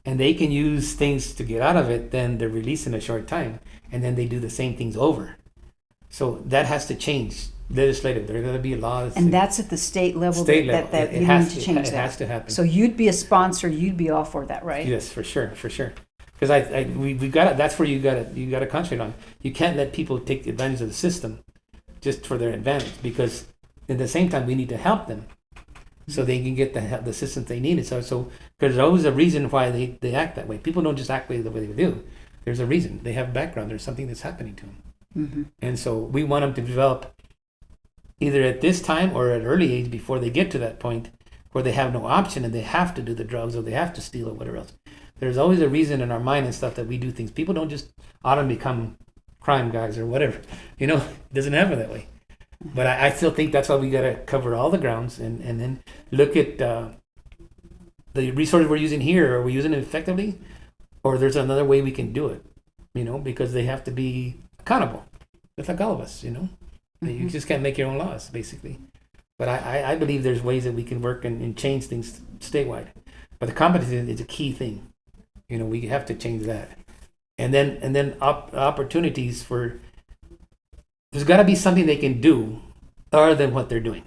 and they can use things to get out of it, then they're released in a short time, and then they do the same things over. So that has to change. Legislative, there are going to be laws. And that's at the state level. That It you has need to change It that. has to happen. So you'd be a sponsor. You'd be all for that, right? Yes, for sure. Because we got it. That's where you got to concentrate on. You can't let people take advantage of the system just for their advantage. Because at the same time, we need to help them so they can get the assistance they need. So because there's always a reason why they act that way. People don't just act the way they do. There's a reason. They have background. There's something that's happening to them. Mm-hmm. And so we want them to develop either at this time or at early age before they get to that point where they have no option and they have to do the drugs or they have to steal or whatever else. There's always a reason in our mind and stuff that we do things. People don't just automatically become crime guys or whatever. You know, it doesn't happen that way. But I still think that's why we got to cover all the grounds and then look at the resources we're using here. Are we using it effectively? Or there's another way we can do it, you know, because they have to be accountable. Just like all of us, you know. You just can't make your own laws, basically. But I believe there's ways that we can work and change things statewide. But the competency is a key thing. You know, we have to change that. And then opportunities for, there's got to be something they can do other than what they're doing.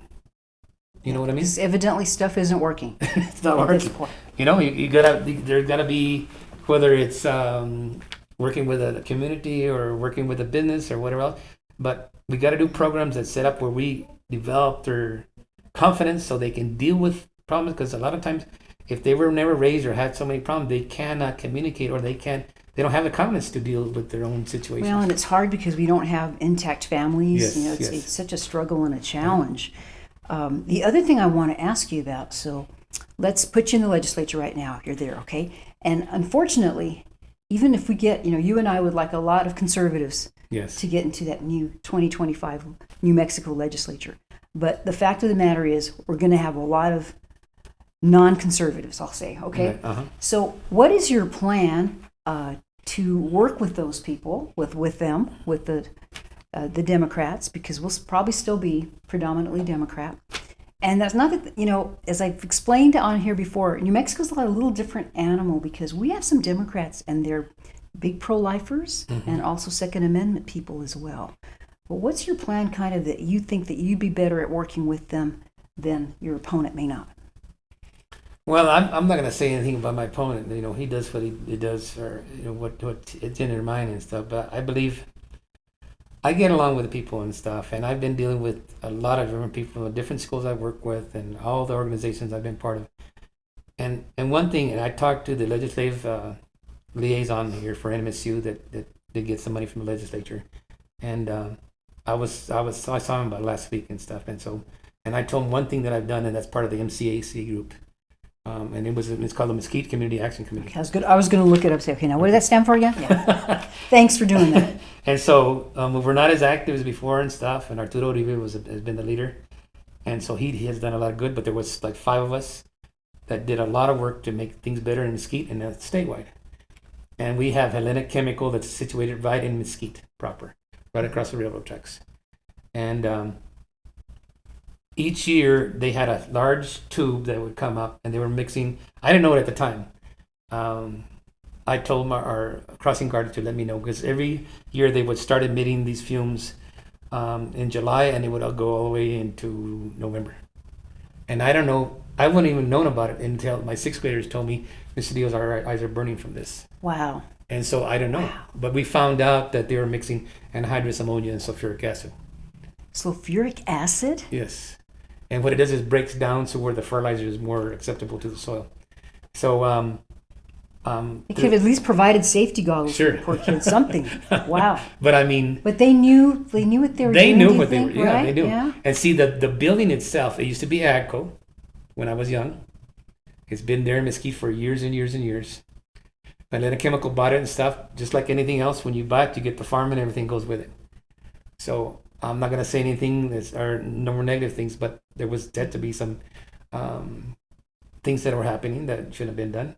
You know what I mean? Because evidently stuff isn't working. It's not at this working. point. You know, there's got to be, whether it's working with a community or working with a business or whatever else. But we got to do programs that set up where we develop their confidence so they can deal with problems. Because a lot of times, if they were never raised or had so many problems, they cannot communicate or they don't have the confidence to deal with their own situations. Well, and it's hard because we don't have intact families. Yes, you know, yes. It's such a struggle and a challenge. The other thing I want to ask you about, so let's put you in the legislature right now if you're there, okay? And unfortunately, even if we get, you know, you and I would like a lot of conservatives Yes. to get into that new 2025 New Mexico legislature. But the fact of the matter is we're going to have a lot of non-conservatives, I'll say, okay? Uh-huh. So what is your plan to work with those people, with the Democrats, because we'll probably still be predominantly Democrat. And that's not that, you know, as I've explained on here before, New Mexico's a little different animal because we have some Democrats and they're big pro-lifers and also Second Amendment people as well. But what's your plan kind of that you think that you'd be better at working with them than your opponent may not? Well, I'm not gonna say anything about my opponent. You know, he does what he does, or you know what it's in their mind and stuff. But I believe I get along with the people and stuff, and I've been dealing with a lot of different people in different schools I work with, and all the organizations I've been part of. And one thing, and I talked to the legislative liaison here for NMSU that did get some money from the legislature, and I saw him about last week and stuff, and I told him one thing that I've done, and that's part of the MCAC group. And it's called the Mesquite Community Action Committee. Okay, I was going to look it up and say, okay, now what does that stand for again? Yeah. Thanks for doing that. And so we're not as active as before and stuff. And Arturo Uribe has been the leader. And so he has done a lot of good, but there was like 5 of us that did a lot of work to make things better in Mesquite and statewide. And we have Hellenic Chemical that's situated right in Mesquite proper, right across the railroad tracks. And each year they had a large tube that would come up, and they were mixing. I didn't know it at the time. I told our crossing guard to let me know, because every year they would start emitting these fumes in July, and it would all go all the way into November. And I don't know. I wouldn't even known about it until my 6th graders told me, Mr. Diaz, our eyes are burning from this. Wow. And so I don't know. Wow. But we found out that they were mixing anhydrous ammonia and sulfuric acid. Sulfuric acid? Yes. And what it does is breaks down to where the fertilizer is more acceptable to the soil. So, they could have at least provided safety goggles sure. for the poor kids, something. Wow. But I mean, but they knew what they were doing. They knew what they were. Yeah, right? they knew. Yeah. And see, the building itself, it used to be AGCO when I was young. It's been there in Mesquite for years and years and years. Hellenic Chemical bought it and stuff. Just like anything else, when you buy it, you get the farm and everything goes with it. So I'm not going to say anything or no more negative things, but there had to be some things that were happening that shouldn't have been done.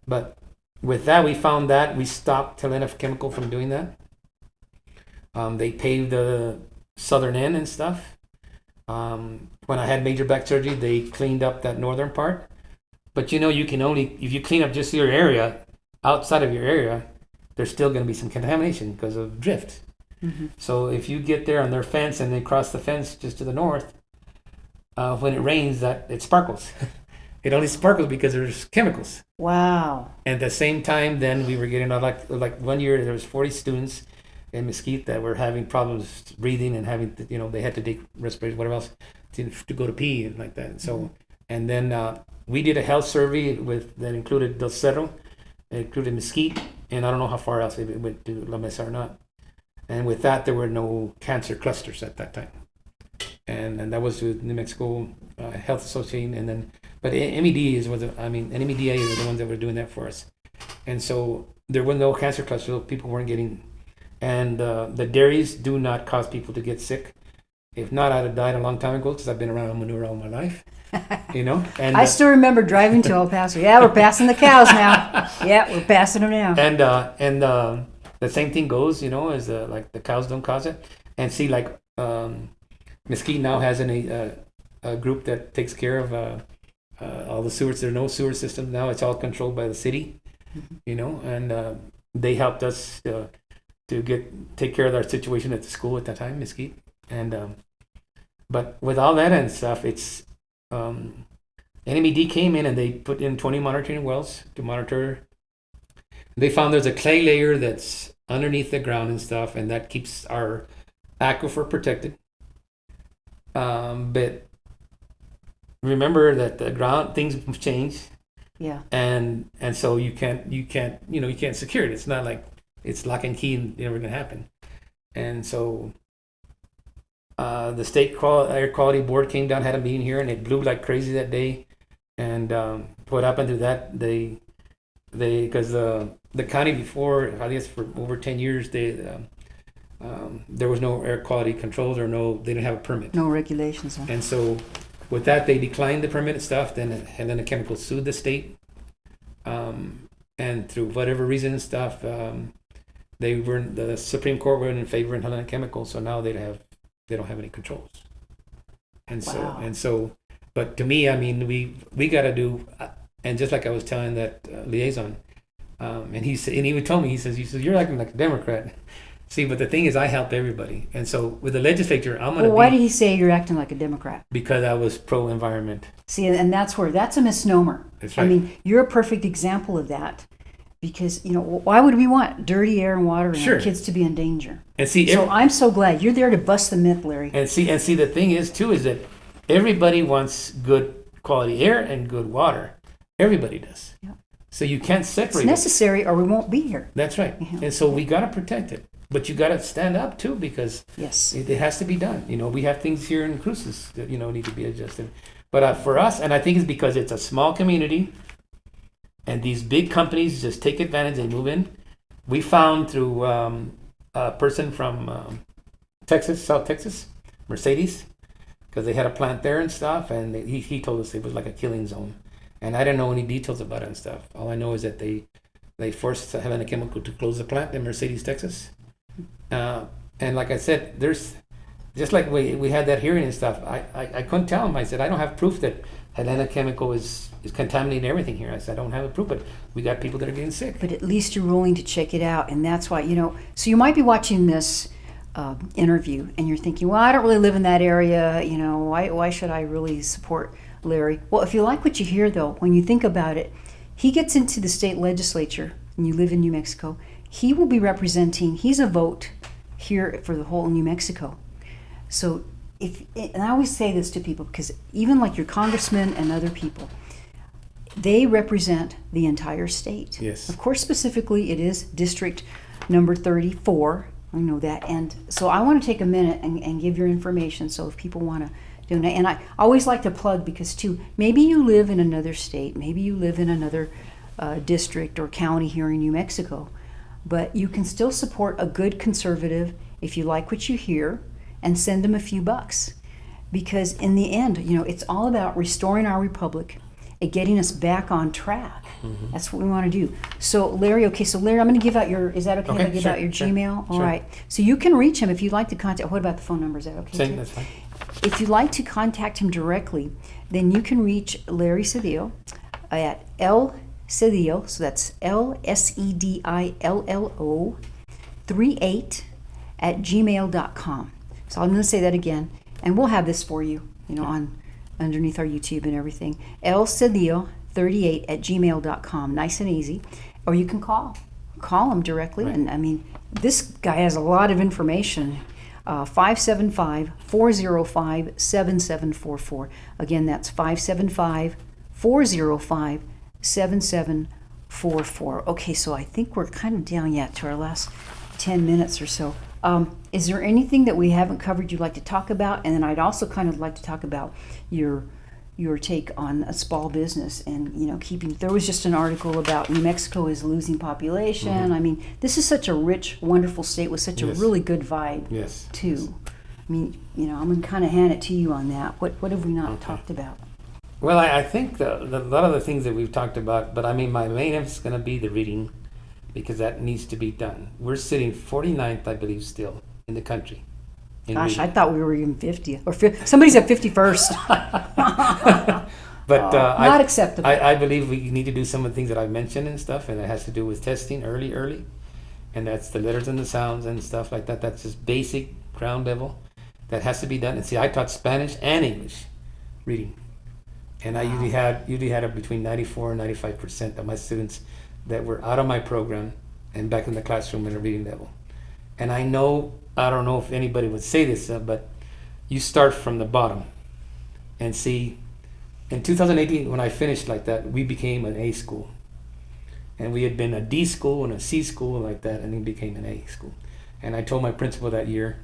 But with that, we found that we stopped Hellenic Chemical from doing that. They paved the southern end and stuff. When I had major back surgery, they cleaned up that northern part. But you know, you can only, if you clean up just your area, outside of your area, there's still going to be some contamination because of drift. Mm-hmm. So if you get there on their fence and they cross the fence just to the north, when it rains, it sparkles. It only sparkles because there's chemicals. Wow. And at the same time, then we were getting like 1 year there was 40 students in Mesquite that were having problems breathing and having to, they had to take respirators, whatever else, to go to pee and like that. And so, and then we did a health survey that included Del Cerro, it included Mesquite, and I don't know how far else it went to La Mesa or not. And with that, there were no cancer clusters at that time. And that was with New Mexico Health Association. And then, but MEDA NMEDA is the ones that were doing that for us. And so there was no cancer clusters. People weren't getting, and the dairies do not cause people to get sick. If not, I'd have died a long time ago because I've been around manure all my life. And I still remember driving to El Paso. Yeah, we're passing the cows now. Yeah, we're passing them now. And the same thing goes, as like the cows don't cause it. And see, like Mesquite now has a group that takes care of all the sewers. There are no sewer systems now. It's all controlled by the city, and they helped us to take care of our situation at the school at that time, Mesquite. And but with all that and stuff, it's NMED came in and they put in 20 monitoring wells to monitor. They found there's a clay layer that's underneath the ground and stuff, and that keeps our aquifer protected. But remember that the ground things change. Yeah. And so you can't secure it. It's not like it's lock and key and never gonna happen. And so the state air quality board came down, had a meeting here, and it blew like crazy that day. And what happened to that? They because the county before, I guess for over 10 years, there was no air quality controls they didn't have a permit. No regulations. Huh? And so with that, they declined the permit and stuff. Then Hellenic Chemical sued the state. And through whatever reason and stuff, the Supreme Court were in favor of Hellenic Chemical. So now they don't have any controls. And so, but to me, I mean, we got to do, and just like I was telling that liaison, and he even told me, he says, you're acting like a Democrat. See, but the thing is, I help everybody, and so with the legislature, I'm gonna Well, why be did he say you're acting like a Democrat? because I was pro-environment. See, and that's a misnomer. That's I right. mean, you're a perfect example of that, because why would we want dirty air and water and Sure. our kids to be in danger? And see, So I'm so glad you're there to bust the myth, Larry. and see, the thing is too is that everybody wants good quality air and good water. Everybody does. Yeah. So you can't It's separate it. necessary, or we won't be here. That's right. Yeah. And so we got to protect it. But you got to stand up too, because Yes. it has to be done. We have things here in Cruces that, need to be adjusted. But for us, and I think it's because it's a small community and these big companies just take advantage and move in. We found through a person from Texas, South Texas, Mercedes, because they had a plant there and stuff. And he told us it was like a killing zone. And I didn't know any details about it and stuff. All I know is that they forced Helena Chemical to close the plant in Mercedes, Texas. And like I said, there's just like we had that hearing and stuff. I couldn't tell him. I said, I don't have proof that Helena Chemical is contaminating everything here. I said, I don't have a proof, but we got people that are getting sick. But at least you're willing to check it out, and that's why So you might be watching this interview, and you're thinking, well, I don't really live in that area. Why should I really support Larry? Well, if you like what you hear, though, when you think about it, he gets into the state legislature, and you live in New Mexico. He will be representing. He's a vote here for the whole New Mexico. So and I always say this to people, because even like your congressmen and other people, they represent the entire state. Yes. Of course, specifically, it is district number 34. I know that. And so I want to take a minute and give your information. So if people want to donate, and I always like to plug, because too, maybe you live in another state, maybe you live in another district or county here in New Mexico, but you can still support a good conservative if you like what you hear, and send them a few bucks. Because in the end, it's all about restoring our republic and getting us back on track. Mm-hmm. That's what we want to do. So Larry, I'm going to give out is that okay if I give out your Gmail? All right. So you can reach him if you'd like to contact. What about the phone number? Is that okay? Same, that's fine. If you'd like to contact him directly, then you can reach Larry Sedillo at L Sedillo, so that's LSEDILLO 38 at gmail.com. So I'm going to say that again, and we'll have this for you, on underneath our YouTube and everything. LCedillo38 at gmail.com. Nice and easy. Or you can call him directly. Right. And I mean, this guy has a lot of information. 575-405-7744. Again, that's 575-405-7744. Okay, so I think we're kind of down yet to our last 10 minutes or so. Is there anything that we haven't covered you'd like to talk about? And then I'd also kind of like to talk about your take on a small business and keeping. There was just an article about New Mexico is losing population. Mm-hmm. I mean, this is such a rich, wonderful state with such a really good vibe. Yes. Too. I mean, I'm gonna kind of hand it to you on that. What have we not talked about? Well, I think a lot of the things that we've talked about, but I mean, my main emphasis is going to be the reading, because that needs to be done. We're sitting 49th, I believe, still in the country. Gosh, I thought we were even 50th. Or somebody said 51st. But not acceptable. I believe we need to do some of the things that I've mentioned and stuff, and it has to do with testing early. And that's the letters and the sounds and stuff like that. That's just basic ground level. That has to be done. And see, I taught Spanish and English reading. And I usually had between 94 and 95% of my students that were out of my program and back in the classroom at a reading level. And I don't know if anybody would say this, but you start from the bottom. And see, in 2018, when I finished like that, we became an A school. And we had been a D school and a C school like that, and we became an A school. And I told my principal that year,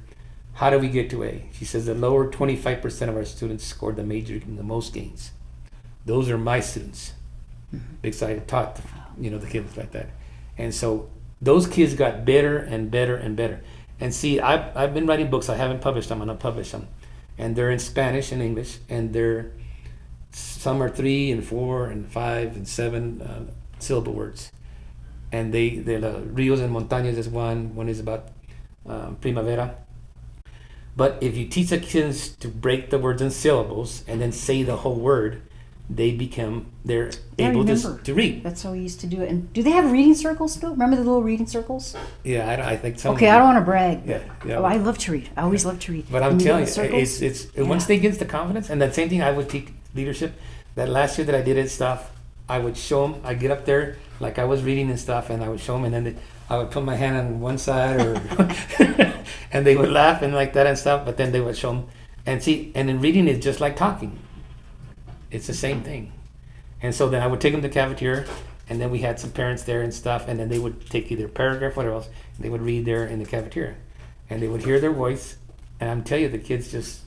how do we get to A? She says the lower 25% of our students scored the most gains. Those are my students. Because I taught the kids like that. And so those kids got better and better and better. And see, I've been writing books. I haven't published them. I'm going to publish them. And they're in Spanish and English. And some are 3 and 4 and 5 and 7 syllable words. And the Rios and Montañas is one. One is about primavera. But if you teach the kids to break the words in syllables and then say the whole word, they're I able remember. to read. That's how we used to do it. And do they have reading circles still? Remember the little reading circles? Yeah, I think so. Okay, I don't want to brag. Yeah, yeah. Oh, I love to read. I always love to read. But I'm And telling you, circles? it's once they get the confidence, and that same thing I would teach leadership. That last year that I did it stuff, I would show them. I'd get up there like I was reading and stuff, and I would show them, and then I would put my hand on one side, or and they would laugh and like that and stuff. But then they would show them, and see, and in reading is just like talking. It's the same thing. And so then I would take them to the cafeteria, and then we had some parents there and stuff, and then they would take either a paragraph or whatever else, and they would read there in the cafeteria, and they would hear their voice, and I'm telling you, the kids just,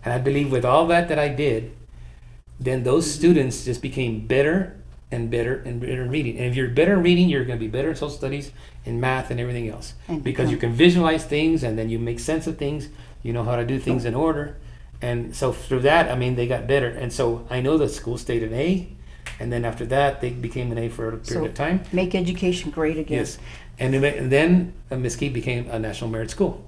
and I believe with all that I did, then those students just became better and better and better in reading. And if you're better in reading, you're going to be better in social studies, in math, and everything else, because you can visualize things, and then you make sense of things. You know how to do things in order, and so through that, I mean, they got better. And so I know the school stayed an A. And then after that, they became an A for a period of time. Make education great again. Yes. And then Mesquite became a national merit school.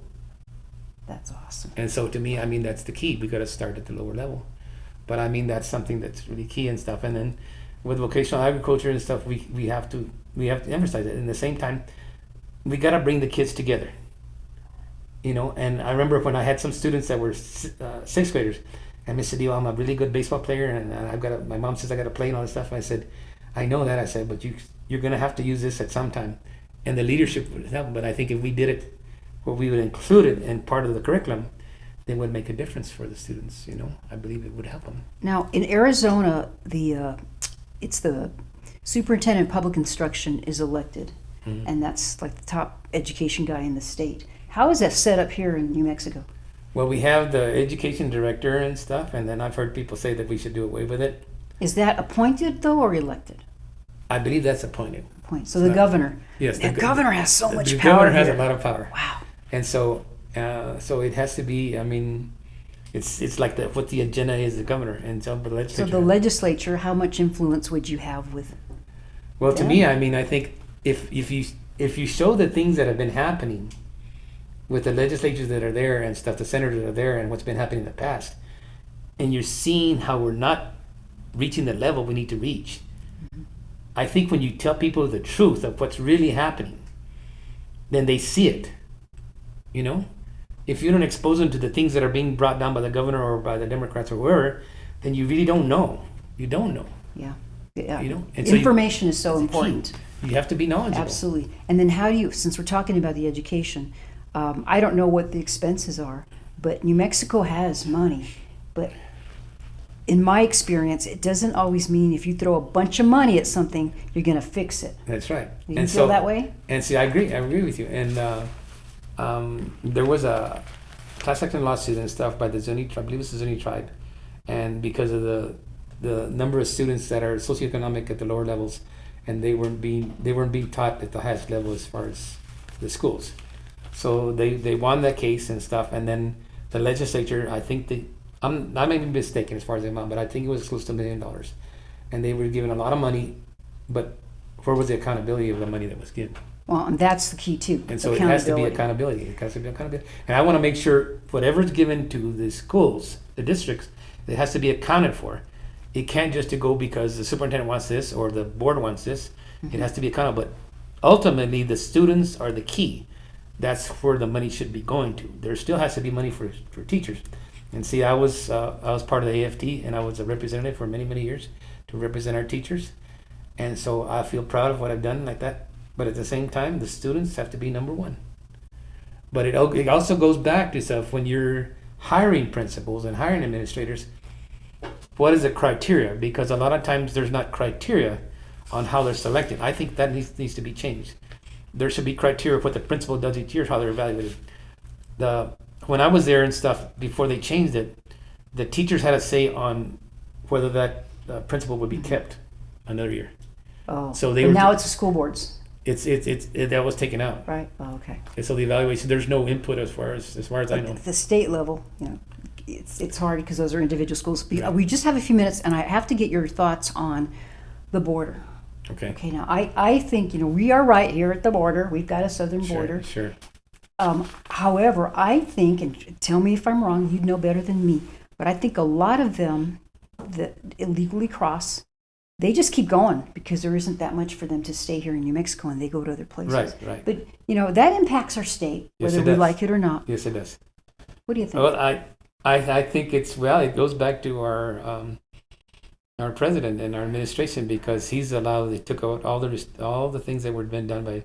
That's awesome. And so to me, I mean, that's the key. We got to start at the lower level. But I mean, that's something that's really key and stuff. And then with vocational agriculture and stuff, we have to emphasize it. And at the same time, we got to bring the kids together. You know, and I remember when I had some students that were sixth graders, and Miss Sedillo, I'm a really good baseball player, and my mom says I got to play and all this stuff. And I said, I know that. I said, but you're going to have to use this at some time. And the leadership would help. But I think if we did it, where we would include it in part of the curriculum, then it would make a difference for the students. You know, I believe it would help them. Now, in Arizona, it's the superintendent of public instruction is elected, and that's like the top education guy in the state. How is that set up here in New Mexico? Well, we have the education director and stuff, and then I've heard people say that we should do away with it. Is that appointed, though, or elected? I believe that's appointed. So the governor. Yes. The governor has so much the power. The governor has here. a lot of power. Wow. And so it has to be, I mean, it's like what the agenda is, the governor, and so the legislature. So the legislature, how much influence would you have with? Well, to me, I mean, I think if you show the things that have been happening with the legislatures that are there and stuff, the senators that are there, and what's been happening in the past, and you're seeing how we're not reaching the level we need to reach. I think when you tell people the truth of what's really happening, then they see it. You know, if you don't expose them to the things that are being brought down by the governor or by the Democrats or whoever, then you really don't know. You don't know. Yeah. You know, and information is so important. You have to be knowledgeable. Absolutely. And then how do you, since we're talking about the education, I don't know what the expenses are, but New Mexico has money. But in my experience, it doesn't always mean if you throw a bunch of money at something, you're going to fix it. That's right. Do you feel that way? And see, I agree with you. And there was a class action lawsuit and stuff by the Zuni tribe, I believe it's the Zuni tribe, and because of the number of students that are socioeconomic at the lower levels, and they weren't being taught at the highest level as far as the schools. So they won that case and stuff, and then the legislature, I think I may be mistaken as far as the amount, but I think it was close to $1 million, and they were given a lot of money, but where was the accountability of the money that was given? Well, and that's the key too. And so it has to be accountability. It has to be accountability, and I want to make sure whatever's given to the schools, the districts, it has to be accounted for. It can't just to go because the superintendent wants this or the board wants this. It has to be accountable. But ultimately, the students are the key. That's where the money should be going to. There still has to be money for teachers. And see, I was part of the AFT, and I was a representative for many years to represent our teachers. And so I feel proud of what I've done like that. But at the same time, the students have to be number one. But it also goes back to stuff when you're hiring principals and hiring administrators. What is the criteria? Because a lot of times there's not criteria on how they're selected. I think that needs to be changed. There should be criteria of what the principal does each year, how they're evaluated. When I was there and stuff, before they changed it, the teachers had a say on whether that principal would be kept another year. Oh, so now it's the school boards. That was taken out. Right. Oh, okay. And so the evaluation, there's no input as far as I know. At the state level, it's hard because those are individual schools. We just have a few minutes, and I have to get your thoughts on the border. Okay. Okay. Now, I think we are right here at the border. We've got a southern border. Sure. However, I think, and tell me if I'm wrong, you'd know better than me, but I think a lot of them that illegally cross, they just keep going because there isn't that much for them to stay here in New Mexico, and they go to other places. Right. But, that impacts our state, Yes, whether it we does. like it or not. Yes, it does. What do you think? Well, I think it goes back to our president and our administration, because they took out all the things that were been done by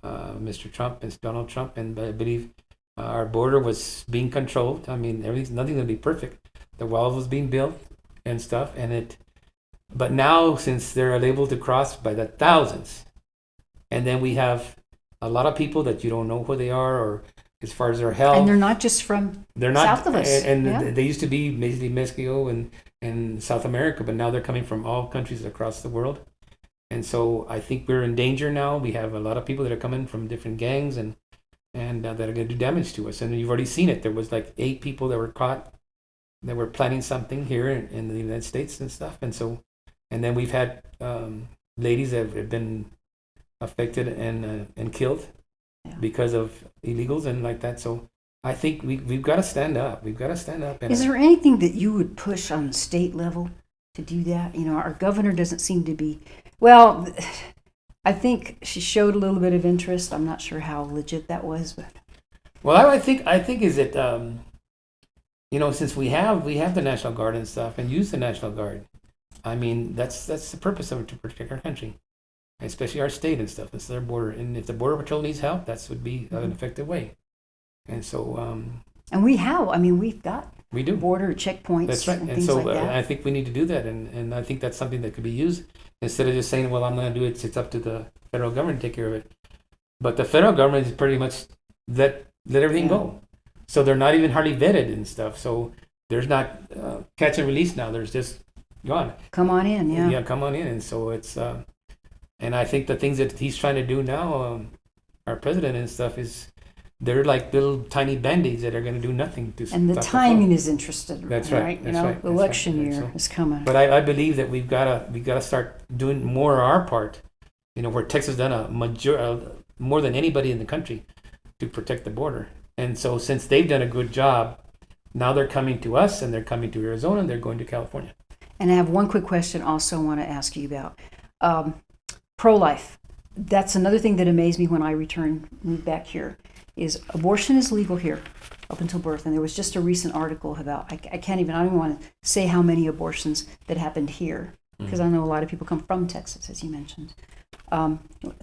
Mr. Trump and Donald Trump, and I believe our border was being controlled. I mean, nothing would be perfect. The wall was being built and stuff, but now, since they're able to cross by the thousands, and then we have a lot of people that you don't know who they are, or as far as their health. And they're not just from south of us. And they used to be basically Mexico and South America, but now they're coming from all countries across the world. And so I think we're in danger now. We have a lot of people that are coming from different gangs and that are going to do damage to us. And you've already seen it. There was like 8 people that were caught that were planning something here in the United States and stuff. And then we've had ladies that have been affected and killed because of illegals and like that. So I think we've got to stand up. We've got to stand up. Is there anything that you would push on the state level to do that? Our governor doesn't seem to be, well, I think she showed a little bit of interest. I'm not sure how legit that was, but. Well, I think is it, since we have the National Guard and stuff, and use the National Guard. I mean, that's the purpose of it, to protect our country, especially our state and stuff. It's their border, and if the Border Patrol needs help, that would be an effective way. And so. And we've got. We do. Border checkpoints. That's right. And And things so like that. I think we need to do that, and I think that's something that could be used instead of just saying, well, I'm going to do it. It's up to the federal government to take care of it. But the federal government is pretty much let everything go. So they're not even hardly vetted and stuff. So there's not catch and release now. There's just gone. Come on in, yeah. Yeah, come on in. And so it's, and I think the things that he's trying to do now, our president and stuff, is they're like little tiny band-aids that are going to do nothing to And the stop timing flow. is interesting. That's right. That's right. The election That's right. year So- is coming. But I believe that we've got to start doing more of our part. Where Texas done more than anybody in the country to protect the border. And so since they've done a good job, now they're coming to us, and they're coming to Arizona, and they're going to California. And I have one quick question also I want to ask you about. Pro-life. That's another thing that amazed me when I moved back here, is abortion is legal here up until birth. And there was just a recent article about, I don't even want to say how many abortions that happened here, because I know a lot of people come from Texas, as you mentioned.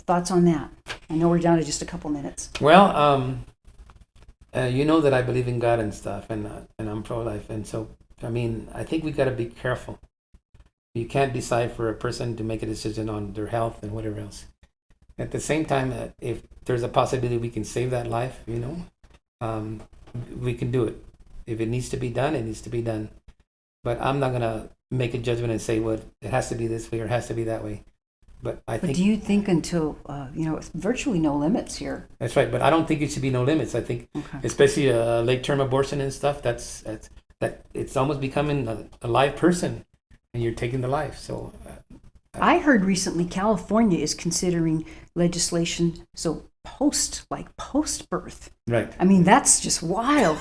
Thoughts on that? I know we're down to just a couple minutes. Well, you know that I believe in God and stuff, and I'm pro-life. And so, I think we got to be careful. You can't decide for a person to make a decision on their health and whatever else. At the same time, if there's a possibility we can save that life, we can do it. If it needs to be done, it needs to be done. But I'm not going to make a judgment and say, well, it has to be this way or it has to be that way. But But do you think until, virtually no limits here? That's right. But I don't think it should be no limits. I think, especially a late-term abortion and stuff, that it's almost becoming a live person, and you're taking the life. So I heard recently California is considering legislation post birth. Right. That's just wild.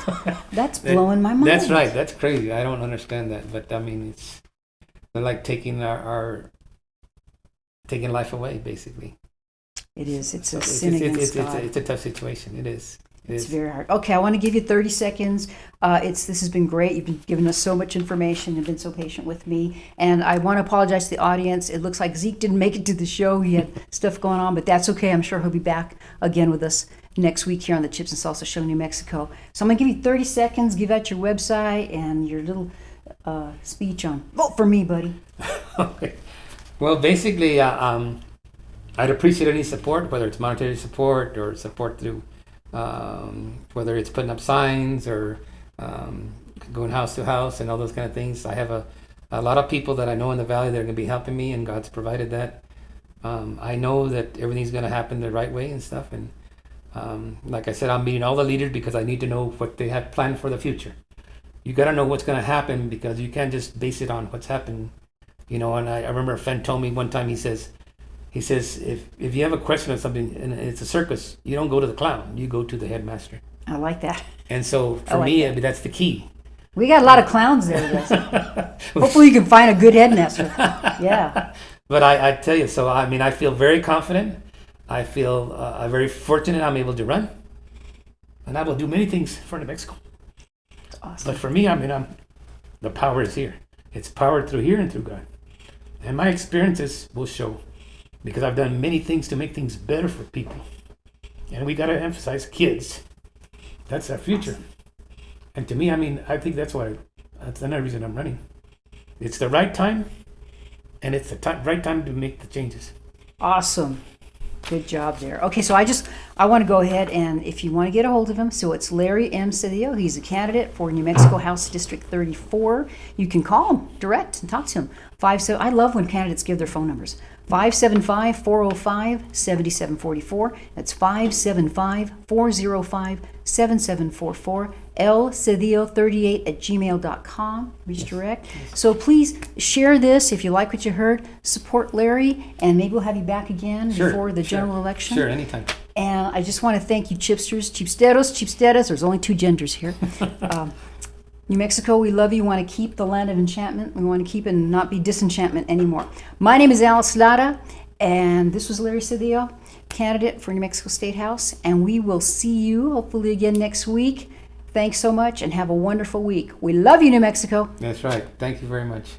That's blowing my mind. That's right. That's crazy. I don't understand that. But it's like taking our taking life away, basically. It is. It's a So sin against God. It's a tough situation. It is. It's very hard. Okay, I want to give you 30 seconds. This has been great. You've been giving us so much information and been so patient with me. And I want to apologize to the audience. It looks like Zeke didn't make it to the show. He had stuff going on, but that's okay. I'm sure he'll be back again with us next week here on the Chips and Salsa Show, New Mexico. So I'm going to give you 30 seconds, give out your website and your little speech on vote for me, buddy. Okay. Well, basically, I'd appreciate any support, whether it's monetary support or support through whether it's putting up signs or going house to house and all those kind of things. I have a lot of people that I know in the valley that are going to be helping me, and God's provided that. I know that everything's going to happen the right way and stuff. And like I said, I'm meeting all the leaders because I need to know what they have planned for the future. You got to know what's going to happen, because you can't just base it on what's happened. And I remember a friend told me one time, he says, if you have a question or something and it's a circus, you don't go to the clown, you go to the headmaster. I like that. And so for me, that's the key. We got a lot of clowns there. Hopefully you can find a good headmaster. Yeah. But I tell you, so I mean, I feel very confident. I feel very fortunate I'm able to run. And I will do many things for New Mexico. Awesome. But for me, I mean, the power is here. It's power through here and through God. And my experiences will show, because I've done many things to make things better for people. And we got to emphasize kids. That's our future. And to me, I mean, I think that's another reason I'm running. It's the right time, and it's the right time to make the changes. Awesome. Good job there. Okay, so I want to go ahead and if you want to get a hold of him, so it's Larry M. Sedillo. He's a candidate for New Mexico House District 34. You can call him direct and talk to him. I love when candidates give their phone numbers. 575-405-7744. That's 575-405-7744. lcedillo38@gmail.com. Reach direct. So please share this if you like what you heard. Support Larry, and maybe we'll have you back again before the general election. Sure, anytime. And I just want to thank you, chipsters, chipsteros. There's only two genders here. New Mexico, we love you. We want to keep the land of enchantment. We want to keep it and not be disenchantment anymore. My name is Alice Lara, and this was Larry Sedillo, candidate for New Mexico State House. And we will see you hopefully again next week. Thanks so much and have a wonderful week. We love you, New Mexico. That's right. Thank you very much.